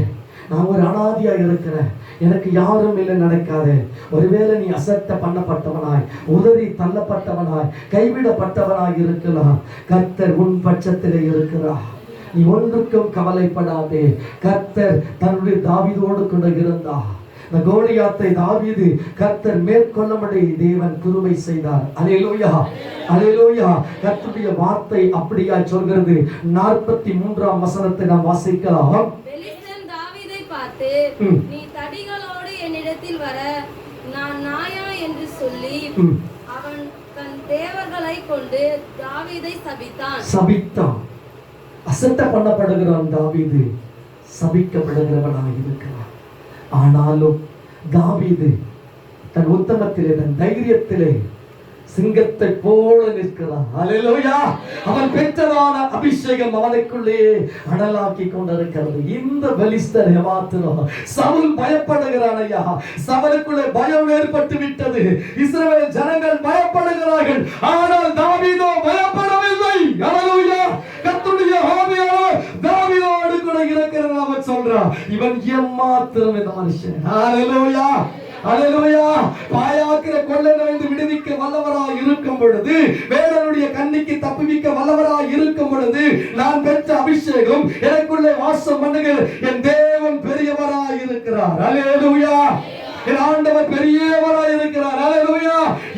நான் ஒரு அனாதியா இருக்கிறேன், எனக்கு யாரும் இல்லை நடக்காது. ஒருவேளை நீ அசட்ட பண்ணப்பட்டவனாய், உதறி தள்ளப்பட்டவனாய், கைவிடப்பட்டவனாய் இருக்கலாம். கர்த்தர் உன் பட்சத்திலே இருக்கிறார். நீ ஒன்றுக்கும் கவலைப்படாதே. கர்த்தர் தன்னுடைய தாவீதோடு கூட இருந்தார். இந்த கோலியாத்தை தாவீது கர்த்தர் மேற்கொள்ளும்படி தேவன் கிருபை செய்தார். அல்லேலூயா, அல்லேலூயா. கர்த்தருடைய வார்த்தை அப்படியா சொல்கிறது. 43ஆம் வசனத்தை நாம் வாசிக்கலாம். பெலிஸ்தன் தாவீதை பார்த்து, நீ தடிகளோடு என்னிடத்தில் வர நான் நாயா என்று சொல்லி அவன் தன் தேவர்களை கொண்டு தாவீதை சபித்தான். அசட்ட பண்ணப்படுகிறான் தாவீது, சபிக்கப்படுகிறவனாக இருக்கிறான். ஆனாலும் தாவீது தன் உத்தமத்திலே, தன் தைரியத்திலே சிங்கத்தை போல நிற்கிறான். அல்லேலூயா. அவன் பெற்றதான அபிஷேகம் அவனுக்குள்ளே அனலாக்கி கொண்டிருக்கிறது. இந்த பெலிஸ்தரை மாத்திரம் சவுல் பயப்படுகிறான். ஐயா, சவுலுக்குள்ளே பயம் ஏற்பட்டு விட்டது. இஸ்ரவேல் ஜனங்கள் பயப்படுகிறார்கள். ஆனால் தாவீதோ பயப்படவில்லை. அல்லேலூயா. கர்த்தருடைய ஆவியானவர் தாவீதோடு கூட இருக்கிறது. அவன் சொல்றான், இவன் ஏமாத்திரம் இந்த மனுஷன். அல்லேலூயா, அல்லேலூயா. பாயாக்கிற கொள்ளையிலிருந்து விடுவிக்க வல்லவராய் இருக்கும் பொழுது, வேடனுடைய கண்ணிக்கு தப்புவிக்க வல்லவராய் இருக்கும் பொழுது, நான் பெற்ற அபிஷேகம் எனக்குள்ளே வாசம் பண்ணுகிற என் தேவன் பெரியவராய் இருக்கிறார். அல்லேலூயா. என் ஆண்டவர் பெரியவராய் இருக்கிறார். அல்லேலூயா.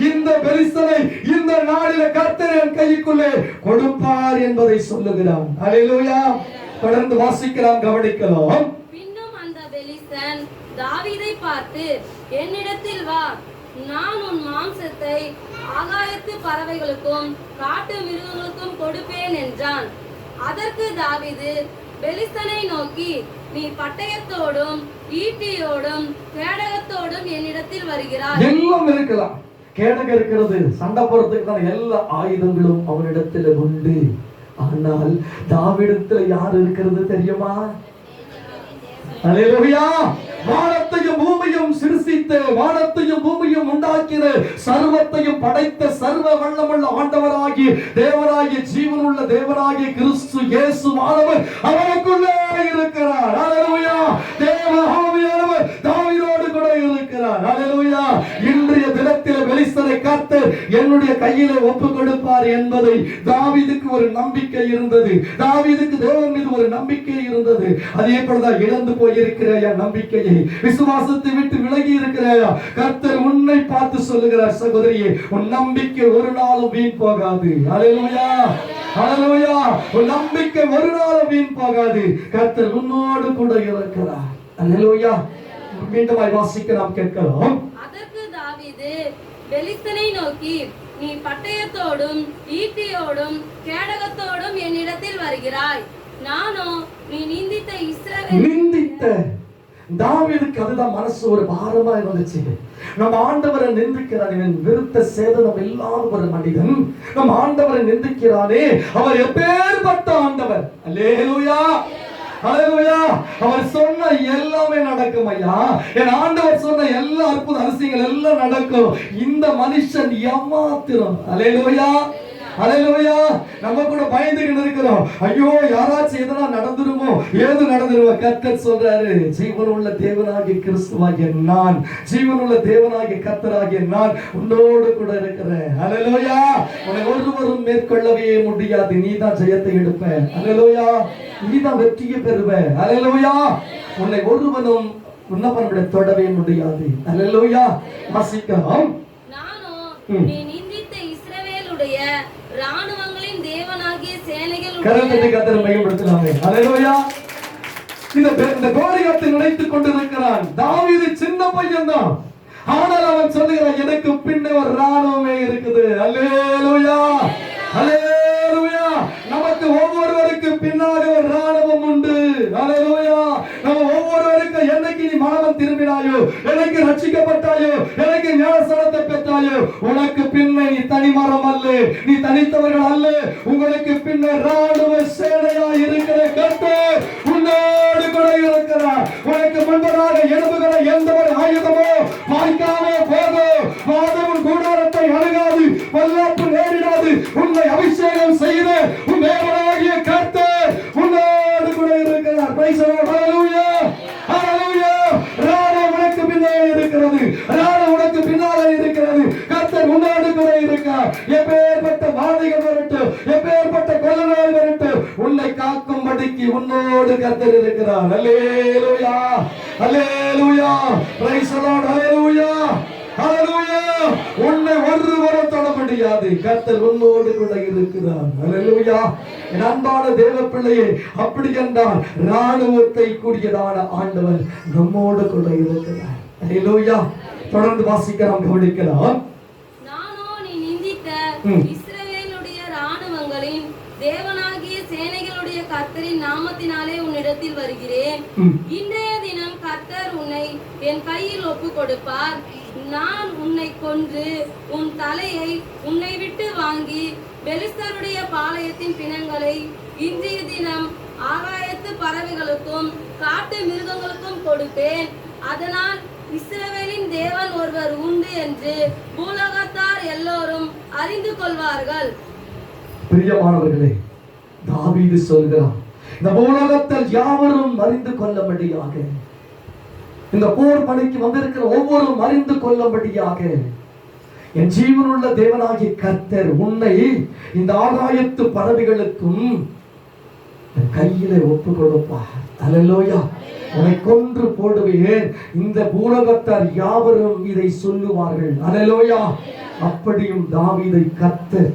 இந்த பெலிஸ்தனை இந்த நாளிலே கர்த்தர் என் கைக்குள்ளே கொடுப்பார் என்பதை சொல்லுகிறான். அல்லேலூயா. தொடர்ந்து வாசிக்கலாம், கவனிக்கலாம். பின்னும் அந்த பெலிஸ்தன் தாவீதை பார்த்து, என்னிடத்தில் வா, நான் உன் மாம்சத்தை ஆகாயத்து பறவைகளுக்கும் காட்டு மிருகங்களுக்கும் கொடுப்பேன் என்றான். அதற்கு தாவீது பெலிஸ்தனை நோக்கி, நீ பட்டயத்தோடும் ஈட்டியோடும் கேடகத்தோடும் என்னிடத்தில் வருகிறாய். எல்லாம் இருக்கலாம், கேடகம் இருக்கிறது, சண்டை போறதுக்கான எல்லா ஆயுதங்களும் அவனிடத்தில் உண்டு. ஆனால் தாவீதிடத்தில் யார் இருக்கிறது தெரியுமா? அல்லேலூயா. வானத்தையும் பூமியும் சிருஷ்டித்து, வானத்தையும் பூமியும் உண்டாக்கின, சர்வத்தையும் படைத்த சர்வ வல்லமுள்ள ஆண்டவராகிய தேவனாகிய ஜீவனுள்ள தேவனாகிய கிறிஸ்து இயேசுவானவர் அவனுக்குள்ளே இருக்கிறார். அல்லேலூயா. தேவ ஆவியானவர் தாவீதோடு கூட இருக்கிறார். அல்லேலூயா. இன்றைய தினத்தில் பெலிஸ்தரை கர்த்தர் என்னுடைய கையிலே ஒப்பு கொடுப்பார் என்பதை தாவீதுக்கு ஒரு நம்பிக்கை இருந்தது. தாவீதுக்கு தேவன் மீது ஒரு நம்பிக்கை இருந்தது. அதே போலதான் இழந்து போயிருக்கிற நம்பிக்கையை, விசுவாசத்தை விட்டு விலகி இருக்கிறாயா, கர்த்தர் உன்னை பார்த்து சொல்லுகிறார், சகோதரியே, உன் நம்பிக்கை ஒரு நாளும் வீண் போகாது. அல்லேலூயா, அல்லேலூயா. உன் நம்பிக்கை ஒரு நாளும் வீண் போகாது. கர்த்தர் உன்னோடு கூட இருக்கிறார். அல்லேலூயா. மீண்டும் வாசிக்க நாம் கேட்கலாம். அதற்கு தாவீது பெலிஸ்தனை நோக்கி, நீ பட்டயத்தோடும் ஈட்டியோடும் கேடகத்தோடும் என்னிடத்தில் வருகிறாய். நானோ நீ நிந்தித்த இஸ்ரவேல். தாவீதுக்கு அதுதான் மனசு ஒரு பாரமா இருந்துச்சு. நம்ம ஆண்டவரை நிந்திக்கிறான், விருத்த சேதனம் இல்லாத ஒரு மனிதன் நம்ம ஆண்டவரை நிந்திக்கிறானே, அவர் எப்பேற்பட்ட ஆண்டவர். அல்லேலூயா, அல்லேலூயா. அவர் சொன்ன எல்லாமே நடக்கும் ஐயா. என் ஆண்டவர் சொன்ன எல்லா அற்புத அதிசயங்கள் எல்லாம் நடக்கும். இந்த மனுஷன் ஏமாத்திரம். அல்லேலூயா, அல்லேலூயா. நம்ம கூட பயந்துகிட்டு இருக்கிறோம், ஐயோ யாராச்சும் எதனா நடந்துருமோ, ஏது நடந்துருமோ. கர்த்தர் சொல்றாரு, ஜீவனுள்ள தேவனாகிய கிறிஸ்துவாகிய நான், ஜீவனுள்ள தேவனாகிய கர்த்தராகிய நான் உன்னோடு கூட இருக்கிறேன். அல்லேலூயா. உன்னை ஒருவரும் மேற்கொள்ளவே முடியாது. நீ தான் ஜெயத்தை எடுப்ப. அல்லேலூயா. நீ தான் வெற்றியை பெறுவ. அல்லேலூயா. உன்னை ஒருவனும் உன்னப்பனுடைய தொடவே முடியாது. அல்லேலூயா. வாசிக்கலாம். நானோ நீ நிந்தித்த இஸ்ரவேலுடைய ராணுவங்களின் தேவனாகிய சேனைகளுடைய கரத்தை கர்த்தர் மையப்படுத்தலாமே. அல்லேலூயா. இந்த கோலியாத்தை நினைத்துக் கொண்டிருக்கிறான். தாவீது சின்ன பையன் தான், ஆனால் அவன் சொல்லுகிறான், எனக்கு பின்னே ஒரு ராணுவமே இருக்குது. அல்லேலூயா, அல்லேலூயா. நமக்கு ஒவ்வொருவருக்கு பின்னாடி ஒரு ராணுவம் உண்டு. அல்லேலூயா. நம்ம ஒவ்வொருவருக்கும் என்னைக்கு நீ மனம் திரும்பினாயோ, எனக்கு ரட்சிக்கப்பட்டாயோ, எனக்கு ஞானஸ்நானத்தை பெற்றாயோ, உனக்கு பின்ன நீ தனிமரம் அல்ல, நீ தனித்தவர்கள் அல்ல. உங்களுக்கு பின்ன ராணுவ சேனையா இருக்கிற கர்த்தர் உன்னோடு கூட இருக்கிறார். உனக்கு முன்பதாக எழுப்புகிற எந்த ஒரு ஆயுதமோ வாய்க்காமோ போதும். வாதமும் கூடாரத்தை அணுகாது, பொல்லாப்பு நேரிடாது. உன்னை அபிஷேகம் செய்து உன் தேவனாகிய கர்த்தர் உன்னோடு கூட இருக்கிறார். Praise the Lord. ஹalleluya, ஹalleluya. ராணுவம் உனக்கு பின்னாலே இருக்கிறது, ராணுவம் உனக்கு பின்னாலே இருக்கிறது. கர்த்தர் உன்னோடு கூட இருக்கிறார். எப்பேற்பட்ட வாதைகள் வரட்டும், எப்பேற்பட்ட கொள்ளை வரட்டும், உன்னை காக்கும்படிக்கு உன்னோடு கர்த்தர் இருக்கிறார். அல்லேலூயா, அல்லேலூயா, பிரைஸ் தி லார்ட், அல்லேலூயா, அல்லேலூயா. உன்னை ஒருவரும் தொட முடியாது, கர்த்தர் உன்னோடு கூட இருக்கிறார். அல்லேலூயா. என் அன்பான தேவ பிள்ளையே, அப்படி என்றால் ராணுவத்தை கூடியதான ஆண்டவர் நம்மோடு கூட இருக்கிறார். அல்லேலூயா. தொடர்ந்து வாசிக்கலாம், கவனிக்கலாம். நானோ நீ நிந்தித்த இஸ்ரவேலுடைய ராணுவங்களின் தேவனாகிய சேனைகளுடைய கர்த்தரின் நாமத்தினாலே உன்னிடத்தில் வருகிறேன். இன்றைய தினம் கர்த்தர் உன்னை என் கையில் ஒப்பு கொடுப்பார். நான் உன்னை கொன்று உன் தலையை உன்னை விட்டு வாங்கி பெலிஸ்தருடைய பாளையத்தின் பிணங்களை இன்றைய தினம் ஆகாயத்து பறவைகளுக்கும் காட்டு மிருகங்களுக்கும் கொடுப்பேன். அதனால் இஸ்ரவேலின் தேவன் ஒருவர் உண்டு என்று பூலோகத்தார் எல்லோரும் அறிந்து கொள்வார்கள். பிரியமானவர்களே, தாவீது சொல்கிறார், இந்த பூலோகத்தில் யாவரும் அறிந்து கொள்ளும்படியாக, இந்த போர் பணிக்கு வந்திருக்கிற ஒவ்வொருவரும் அறிந்து கொள்ளும்படியாக என் ஜீவனுள்ள தேவனாகிய கர்த்தர் உன்னை இந்த ஆகாயத்து பறவைகளுக்கும் கையிலே ஒப்பு கொடுப்பார். அல்லேலூயா. உன்னை கொன்று போடுவேன், இந்த பூலோகத்தார் யாவரும் இதை சொல்லுவார்கள். அல்லேலூயா. அப்படியும் தாவீதை கர்த்தர்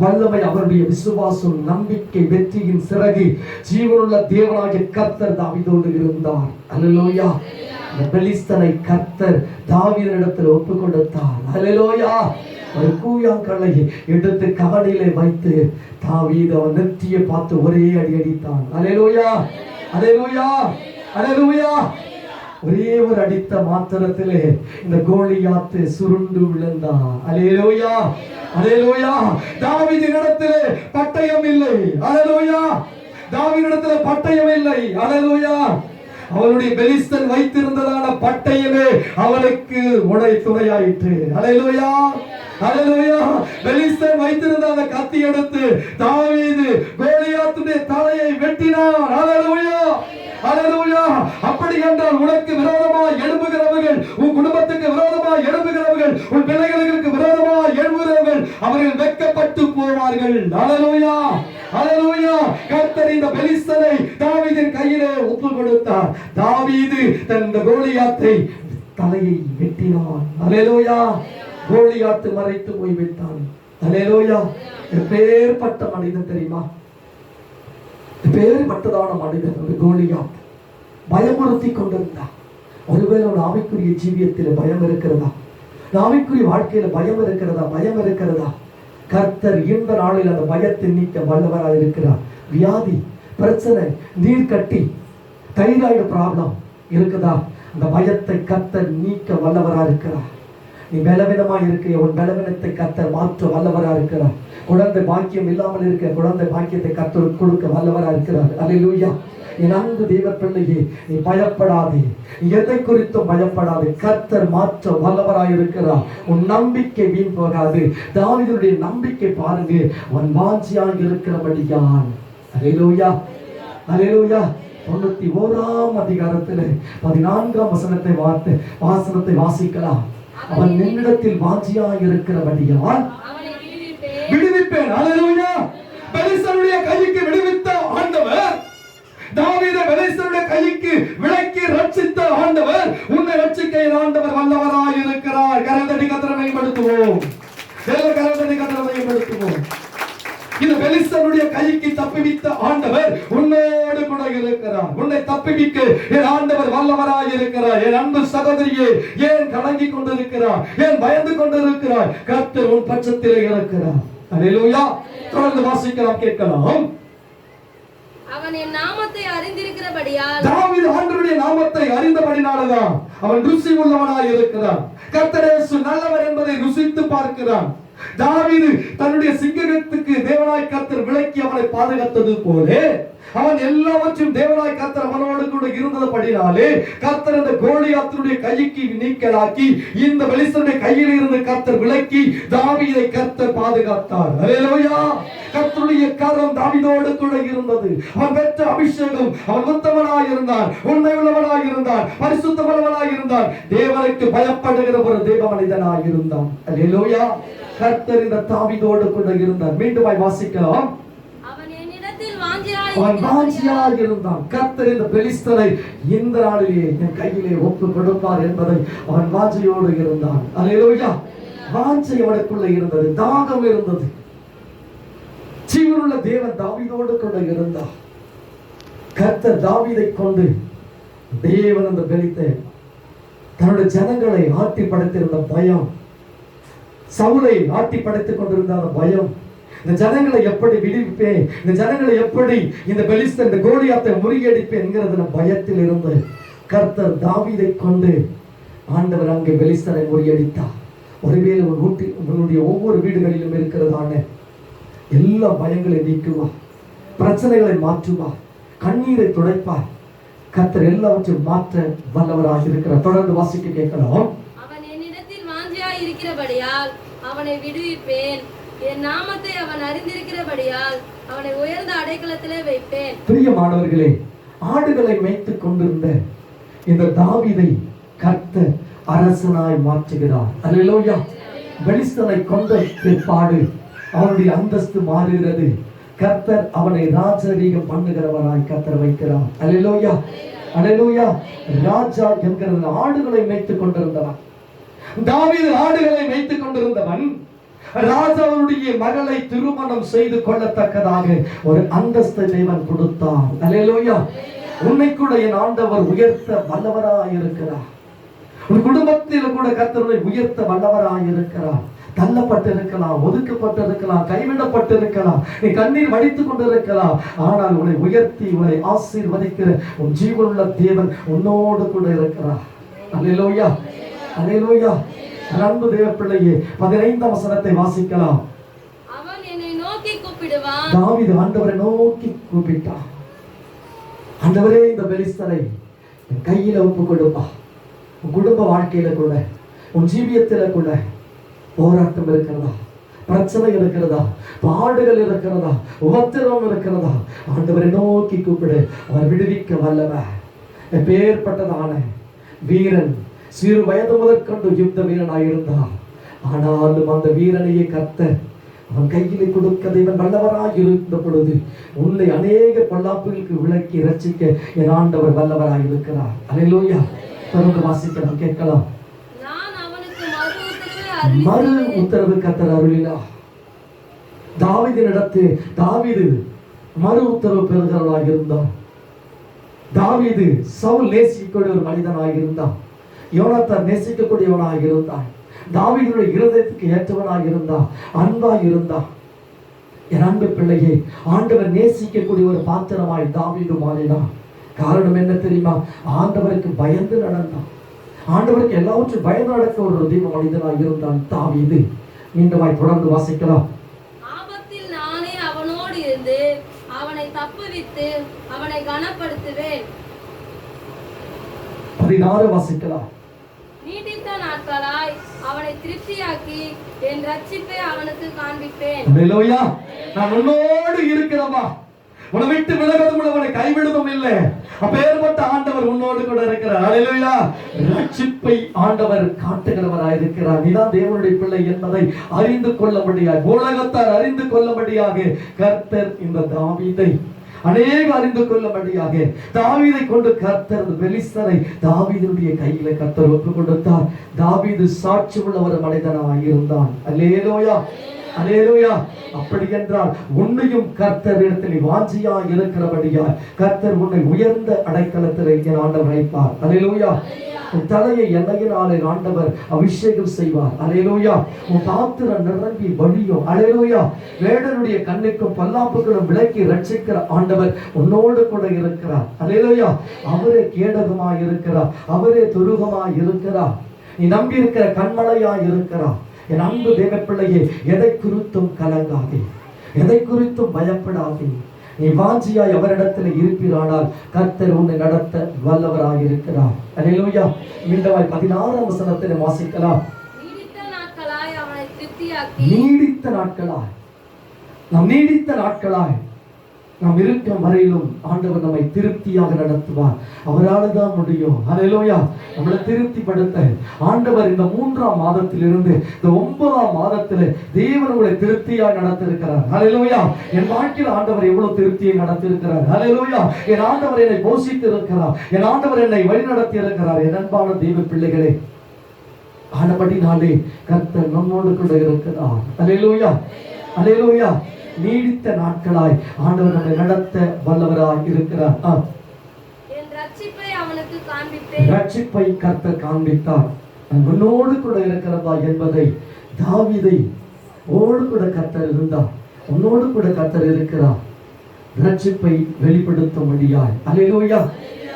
வல்லமை, அவருடைய விசுவாசம், நம்பிக்கை, வெற்றியின் சிறகு ஜீவனுள்ள தேவனாகிய கர்த்தர் தாவீதோடு இருந்தார். அல்லேலூயா. பெலிஸ்தனை கர்த்தர் தாவீதினிடத்தில் ஒப்பு கொடுத்தார். அல்லேலூயா. ஒரு கூழாங்கல்லை எடுத்து கவனிலே வைத்து தாவீது அவன் நெற்றியை பார்த்து ஒரே அடி அடித்தான். அல்லேலூயா, அல்லேலூயா, அல்லேலூயா. ஒரே ஒரு அடித்த மாத்திரத்திலே இந்த கோலியாத்து சுருண்டு விழுந்தான். அல்லேலூயா, அல்லேலூயா. தாவீதினிடத்திலே பட்டயம் இல்லை. அல்லேலூயா. தாவீதினிடத்திலே பட்டயம் இல்லை. அல்லேலூயா. அவனுடைய பெலிஸ்தன் வைத்திருந்ததான பட்டயமே அவனுக்கு துணையாயிற்று. அல்லேலூயா, அல்லேலூயா. பெலிஸ்தன் வைத்திருந்த அந்த கத்தி எடுத்து தாவீது கோலியாத்துடைய தலையை வெட்டினான். அல்லேலூயா, அல்லேலூயா. அப்படி என்றால் உனக்கு விரோதமாய் எழும்புகிறவர்கள், உன் குடும்பத்துக்கு விரோதமாய் எழும்புகிறவர்கள், உன் பிள்ளைகளுக்கு விரோதமாய் எழும்புகிறவர்கள், அவர்கள் வெட்கப்பட்டு போவார்கள். அல்லேலூயா, அல்லேலூயா. கர்த்தர் இந்த பெலிஸ்தனை தாவீதின் கையிலே ஒப்பு கொடுத்தார். தாவீது தன் கோலியாத்தை தலையை வெட்டினான். அல்லேலூயா. கோலியாத்து மறைத்து போய்விட்டான். அல்லேலூயா. எப்பேற்பட்ட மனிதன் தெரியுமா? எப்பேற்பட்டதான மனிதன் ஒரு கோலியாத். பயமுறுத்தி கொண்டிருந்தான். ஒருவேளை ஒரு ஆவிக்குரிய ஜீவியத்தில் பயம் இருக்கிறதா? ஆவிக்குரிய வாழ்க்கையில பயம் இருக்கிறதா? பயம் இருக்கிறதா? கர்த்தர் இந்த நாளில் அந்த பயத்தை நீக்க வல்லவராக இருக்கிறார். வியாதி, பிரச்சனை, நீர் கட்டி, தைராய்டு ப்ராப்ளம் இருக்குதா? அந்த பயத்தை கர்த்தர் நீக்க வல்லவராக இருக்கிறார். நீ பலவீனமா இருக்க, உன் பலவீனத்தை கர்த்தர் மாற்ற வல்லவராக இருக்கிறார். குழந்தை பாக்கியம் இல்லாமல் இருக்க, குழந்தை பாக்கியத்தை கர்த்தர் கொடுக்க வல்லவராக இருக்கிறார். அல்லேலூயா. என் அன்பு தெய்வ பிள்ளையே, நீ பயப்படாதே, எதை குறித்தும் பயப்படாது. கர்த்தர் மாற்ற வல்லவராய் இருக்கிறார். உன் நம்பிக்கை வீண் போகாது. தாவீதுடைய நம்பிக்கை பாருங்க, உன் வாஞ்சியாக இருக்கிறபடியான். அல்லேலூயா, அல்லேலூயா. 91ஆம் அதிகாரத்தில் 14ஆம் வசனத்தை வாசிக்கலாம். அவன் நின்னிடத்தில் வாஞ்சியாக இருக்கிறபடியால் விடுவிப்பேன். அல்லேலூயா. பெலிஸ்தருடைய கைக்கு விடுவித்த ஆண்டவர், தாவீதை பெலிஸ்தருடைய கைக்கு விலக்கி ரட்சித்த ஆண்டவர், உன்னை ரட்சிக்கையில் ஆண்டவர் வல்லவராய் இருக்கிறார். கரத்தடி கர்த்தரை மேம்படுத்துவோம். கரத்தடி கர்த்தரை மேம்படுத்துவோம். இந்த பெலிஸ்தருடைய கைக்கு தப்புவித்த ஆண்டவர் உன்னோடு கூட இருக்கிறார். உன்னை தப்புவிக்க என் ஆண்டவர் வல்லவராய் இருக்கிறார். என் அன்பு சகோதரியே, ஏன் கலங்கி கொண்டிருக்கிறார்? ஏன் பயந்து கொண்டிருக்கிறார்? கர்த்தர் உன் பட்சத்திலே இருக்கிறார். அல்லேலூயா. தொடர்ந்து வாசிக்கலாம், கேட்கலாம். அவன் என் நாமத்தை அறிந்திருக்கிறபடியால், தாவீது ஆண்டவருடைய நாமத்தை அறிந்தபடினால்தான் அவன் ருசி உள்ளவனாய் இருக்கிறான். கர்த்தர் இயேசு நல்லவர் என்பதை ருசித்து பார்க்கிறான். தாவீது தன்னுடைய சிங்கத்துக்கு தேவனாய் கர்த்தர் விலக்கி அவனை பாதுகாத்தது போல அவன் எல்லாவற்றையும் தேவனாய் கர்த்தர் அவனோடு கூட இருந்தபடினாலே கர்த்தர் இந்த கோலியாத்தினுடைய கைக்கு நீக்கலாக்கி இந்த பெலிஸ்தருடைய கையில் இருந்து கர்த்தர் விலக்கி தாவீதை கர்த்தர் பாதுகாத்தார். அல்லேலூயா. கர்த்தருடைய கரம் தாவீதோடு கூட இருந்தது. அவன் பெற்ற அபிஷேகம், அவன் உத்தமனாய் இருந்தான், உண்மை உள்ளவனாய் இருந்தான், பரிசுத்தமானவனாய் இருந்தான், தேவனுக்கு பயப்படுகிற ஒரு தேவ மனிதனாய் இருந்தான். அல்லேலூயா. கர்த்தர் இந்த தாவீதோடு கூட இருந்தார். மீண்டும் வாசிக்கலாம். அவன் வாஞ்சியாய் இருந்தான். கர்த்தர் இந்த பெலிஸ்தரை இந்த நாளிலே என் கையிலே ஒப்பு கொடுப்பார் என்பதை அவன் வாஞ்சையோடு இருந்தான். அல்லேலூயா. வாஞ்சை அவனுக்குள்ள இருந்தது, தாகம் இருந்தது. ஜீவனுள்ள தேவன் தாவீதோடு கூட இருந்தார். கர்த்தர் தாவீதை கொண்டு தேவன் அந்த பெலிஸ்தை தன்னுடைய ஜனங்களை ஆட்டி படைத்திருந்த பயம், சவுலை ஆட்டி படைத்துக் கொண்டிருந்த அந்த பயம், இந்த ஜனங்களை எப்படி விடுவிப்பேன், இந்த ஜனங்களை எப்படி இந்த பெலிஸ்தன் இந்த கோலியாத்தை முறியடிப்பேன் என்கிற பயத்தில் இருந்து கர்த்தர் தாவீதை கொண்டு ஆண்டவர் அங்கே பெலிஸ்தனை முறியடித்தார். ஒருவேளை உங்களுடைய ஒவ்வொரு வீடுகளிலும் இருக்கிறதான எல்லா பயங்களை நீக்குவா, பிரச்சனைகளை மாற்றுவா, கண்ணீரை துடைப்பா. கர்த்தர் எல்லாவற்றையும் மாற்ற வல்லவராக இருக்கிறார். தொடர்ந்து வாசிக்க கேட்கலாம். அவன் என்னிடத்தில் வாஞ்சியாய் இருக்கிறபடியால் அவனை விடுவிப்பேன், என் நாமத்தை அவன் அறிந்திருக்கிறபடியால் அவனை உயர்ந்த அடைக்கலத்திலே வைப்பேன். பிரியமானவர்களே, ஆடுகளை மேய்த்துக் கொண்டிருந்த இந்த தாவீதை கர்த்தர் அரசனாய் மாற்றுகிறார். அல்லேலூயா. பெலிஸ்தனை கொண்ட பிற்பாடு அவனுடைய அந்தஸ்து மாறுகிறது. கர்த்தர் அவனை ராஜரீகம் பண்ணுகிறவராய் கர்த்தர் வைக்கிறார். அல்லேலூயா. அல்லேலூயா. ராஜா என்கிறது ஆடுகளை மேய்த்துக் கொண்டிருந்தவன். தாவீது ஆடுகளை மேய்த்துக் கொண்டிருந்தவன் ராஜாவுடைய மகளை திருமணம் செய்து கொள்ளத்தக்கதாக ஒரு அந்தஸ்தை தேவன் கொடுத்தார். அல்லேலூயா. உன்னை கூட என் ஆண்டவர் உயர்த்த வல்லவராய் இருக்கிறார். உன் குடும்பத்தில் கூட கர்த்தரை உயர்த்த வல்லவராய் இருக்கிறார். தள்ளப்பட்டிருக்கலாம், ஒதுக்கப்பட்டிருக்கலாம், கைவிடப்பட்டிருக்கலாம், நீ கண்ணீர் வடித்துக் கொண்டிருக்கலாம். ஆனால் உன்னை உயர்த்தி உன்னை ஆசீர்வதிக்கிற உன் ஜீவனுள்ள தேவன் உன்னோடு கூட இருக்கிறார். அல்லேலூயா. அல்லேலூயா. அன்பு தேவ பிள்ளையே, 15ஆம் வசனத்தை வாசிக்கலாம். அவன் என்னை நோக்கி கூப்பிடுவான். தாவீது ஆண்டவரை நோக்கி கூப்பிட்டான். ஆண்டவரே, இந்த பெலிஸ்தரை என் கையில ஒப்பு கொடுப்பா. உன் குடும்ப வாழ்க்கையில கூட, உன் ஜீவியத்தில கூட போராட்டம் இருக்கிறதா, பிரச்சனை இருக்கிறதா, பாடுகள் இருக்கிறதா, உபத்திரம் இருக்கிறதா, ஆண்டவரை நோக்கி கூப்பிடு. அவர் விடுவிக்க வல்லவர். எப்பேற்பட்டதான வீரன் சிறு வயது முதற்கொண்டு யுத்த வீரனாயிருந்தான். ஆனாலும் அந்த வீரனையே கர்த்தர் அவன் கையிலே கொடுக்க தேவன் வல்லவராய் இருந்த பொழுது உன்னை அநேக பொல்லாப்புகளுக்கு விலக்கி ரட்சிக்க என் ஆண்டவர் வல்லவராய் இருக்கிறார். அல்லேலூயா. தொடர்ந்து வாசிக்கலாம், கேட்கலாம். மறு உத்தரவு கர்த்தர் அருளினார். தாவீதினிடத்து தாவீது மறு உத்தரவு பெறுகிறவராக இருந்தார். தாவீது சவுல் நேசிக்கக்கூடிய ஒரு மனிதனாக இருந்தான். யோனத்தான் நேசிக்கக்கூடியவனாக இருந்தான். தாவீதுடைய இருதயத்துக்கு ஏற்றவனாக இருந்தான், அன்பாக இருந்தான். என் அன்பு பிள்ளையே, ஆண்டவர் நேசிக்கக்கூடிய ஒரு பாத்திரமாய் தாவீது மாறினான். காரணம் என்ன தெரியுமா? ஆண்டவருக்கு பயந்து நடந்தான். ஆண்டவருக்கு எல்லாவற்றும் பயந்து நடக்க ஒரு தெய்வ மனிதனாக இருந்தான் தாவீது. மீண்டுமாய் தொடர்ந்து வாசிக்கலாம். ஆபத்தில் நானே அவனோடு இருந்து அவனை தப்புவித்து அவனை கனப்படுத்துவேன். 16 வாசிக்கலாம். நீடித்த நாட்களாய் அவனை திருப்தியாக்கி என் ரட்சிப்பை அவனுக்கு காண்பிப்பேன். அல்லேலூயா. நான் உன்னோடு இருக்கிறவா, உன்னை விட்டு விலகுவதும் இல்லை, உன்னை கைவிடுவதும் இல்லை. அப்பேற்பட்ட ஆண்டவர் உன்னோடு கூட இருக்கிறார். அல்லேலூயா. ரட்சிப்பை ஆண்டவர் காட்டுகிறவராய் இருக்கிறார். நீதான் தேவனுடைய பிள்ளை என்பதை அறிந்து கொள்ளபடியாக, உலகத்தார் அறிந்து கொள்ளபடியாக கர்த்தர் இந்த தாவீதை அநேக அறிந்து கொள்ளபடியாக தாவீதை கொண்டு கர்த்தர் பெலிஸ்தரை தாவீதுடைய கையில கர்த்தர் ஒப்பு கொடுத்தார். தாவீது சாட்சி உள்ள ஒரு மனிதனாக இருந்தான். அல்லேலூயா. அல்லேலூயா. அப்படி என்றால் உன்னையும் கர்த்தர் இடத்தில் வாஞ்சியா இருக்கிறபடியா கர்த்தர் உன்னை உயர்ந்த அடைக்கலத்தில் ஆண்டவர் வைப்பார். அல்லேலூயா. உன் தலையை எண்ணெயினாலே ஆண்டவர் அபிஷேகம் செய்வார். அல்லேலூயா. உன் பாத்திரம் நிரம்பி வழியும். அல்லேலூயா. வேடனுடைய கண்ணுக்கும் பல்லாப்புகளும் விலக்கி ரட்சிக்கிற ஆண்டவர் உன்னோடு கூட இருக்கிறார். அல்லேலூயா. அவரே கேடகமாய் இருக்கிறார், அவரே துருகமாய் இருக்கிறார். நீ நம்பி இருக்கிற கண்மலையாய் இருக்கிறார். என் அன்பு தேவ பிள்ளையே, எதை குறித்தும் கலங்காதே, எதை குறித்தும் பயப்படாதே. நீ வாஞ்சியாய் அவரிடத்தில் இருப்பீரானால் கர்த்தர் உன்னை நடத்த வல்லவராயிருக்கிறார். அல்லேலூயா. மீண்டுமாய் 16ஆம் வசனத்தை வாசிக்கலாம். நீடித்த நாட்களாய் அவனை திருப்தியாக்கி, நீடித்த நாட்களாய், நாம் நீடித்த நாட்களாய் நாம் இருக்கும் வரையிலும் ஆண்டவர் நம்மை திருப்தியாக நடத்துவார். அவரால் தான் முடியும். அல்லேலூயா. நம்மளை திருப்திப்படுத்த ஆண்டவர் இந்த 3ஆம் மாதத்திலிருந்து இந்த 9ஆம் மாதத்தில் தேவன் உங்களை திருப்தியாக நடத்திருக்கிறார். அல்லேலூயா. என் வாழ்க்கையில் ஆண்டவர் எவ்வளவு திருப்தியை நடத்திருக்கிறார். அல்லேலூயா. என் ஆண்டவர் என்னை போஷித்து இருக்கிறார். என் ஆண்டவர் என்னை வழிநடத்தி இருக்கிறார். என் அன்பான தெய்வ பிள்ளைகளே, ஆனபடினாலே கர்த்தர் நம்மோடு கூட இருக்கிறார். அல்லேலூயா. அல்லேலூயா. நீடித்த நாட்களாய் ஆண்டவர் நம்மை நடத்த வல்லவராய் இருக்கிறார். என் ரட்சிப்பை அவனுக்கு காண்பித்தேன். ரட்சிப்பை கர்த்தர் காண்பித்தார். நான் உன்னோடு கூட இருக்கிறதா என்பதை தாவீதை ஓடு கூட கர்த்தர் இருந்தார். உன்னோடு கூட கர்த்தர் இருக்கிறார். ரட்சிப்பை வெளிப்படுத்தும்படியாய். அல்லேலூயா.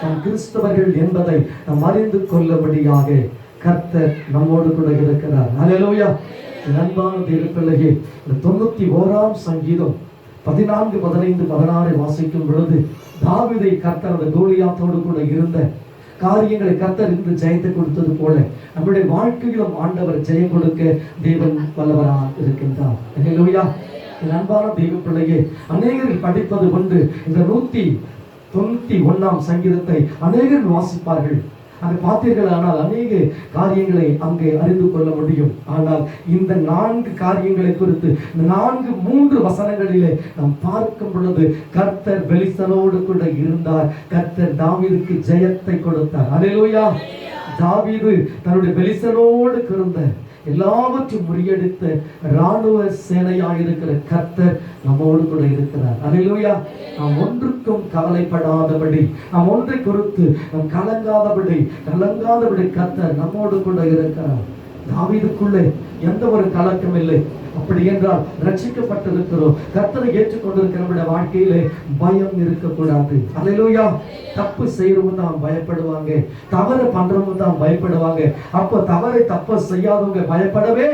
நாம் கிறிஸ்தவர்கள் என்பதை நாம் அறிந்து கொள்ளபடியாக கர்த்தர் நம்மோடு கூட இருக்கிறார். அல்லேலூயா. அன்பான தேவ பிள்ளையே, 91ஆம் சங்கீதம் 14, 15, 16 வாசிக்கும் பொழுது தாவீதை கர்த்தர் அந்த கோலியாத்தோடு கூட இருந்த காரியங்களை கர்த்தர் இருந்து ஜெயத்தை கொடுத்தது போல நம்முடைய வாழ்க்கையிலும் ஆண்டவர் ஜெயம் கொடுக்க தேவன் வல்லவராக இருக்கின்றார். அல்லேலூயா. அன்பான தெய்வ பிள்ளையே, அநேகர்கள் படிப்பது ஒன்று, இந்த 191ஆம் சங்கீதத்தை அநேகர்கள் வாசிப்பார்கள். அங்கே பார்த்தீர்கள் ஆனால் அநேக காரியங்களை அங்கே அறிந்து கொள்ள முடியும். ஆனால் இந்த 4 காரியங்களை குறித்து இந்த 3 வசனங்களிலே நாம் பார்க்கும் பொழுது கர்த்தர் பெலிஸ்தரோடு கூட இருந்தார். கர்த்தர் தாவீதுக்கு ஜெயத்தை கொடுத்தார். அல்லேலூயா. தாவீது தன்னுடைய பெலிஸ்தரோடு இருந்த எல்லாவற்றையும் முறியடித்த இராணுவ சேனையாயிருக்கிற கர்த்தர் நம்மோடு கூட இருக்கிறார். அல்லேலூயா. நாம் ஒன்றுக்கும் கவலைப்படாதபடி, நாம் ஒன்றை குறித்து நாம் கலங்காதபடி கர்த்தர் நம்மோடு கூட இருக்கிறார். தாவீதுக்குள்ளே எந்த ஒரு கலக்கம் இல்லை. அப்படி என்றால் ரட்சிக்கப்பட்டிருக்கிறோம், கர்த்தரை ஏற்றுக்கொண்டிருக்கிற நம்முடைய வாழ்க்கையிலே பயம் இருக்கக்கூடாது. அல்லேலூயா. தப்பு செய்யறவங்க தான் பயப்படுவாங்க, தவறு பண்றவங்க தான் பயப்படுவாங்க. அப்ப தப்பு செய்யாதவங்க பயப்படவே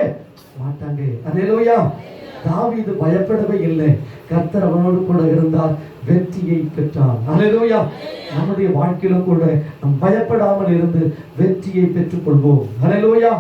மாட்டாங்க. அல்லேலூயா. தாவீது பயப்படவே இல்லை. கர்த்தர் அவனோடு கூட இருந்தார், வெற்றியை பெற்றார். அல்லேலூயா. நம்முடைய வாழ்க்கையிலும் கூட நாம் பயப்படாமல் இருந்து வெற்றியை பெற்றுக் கொள்வோம். அல்லேலூயா.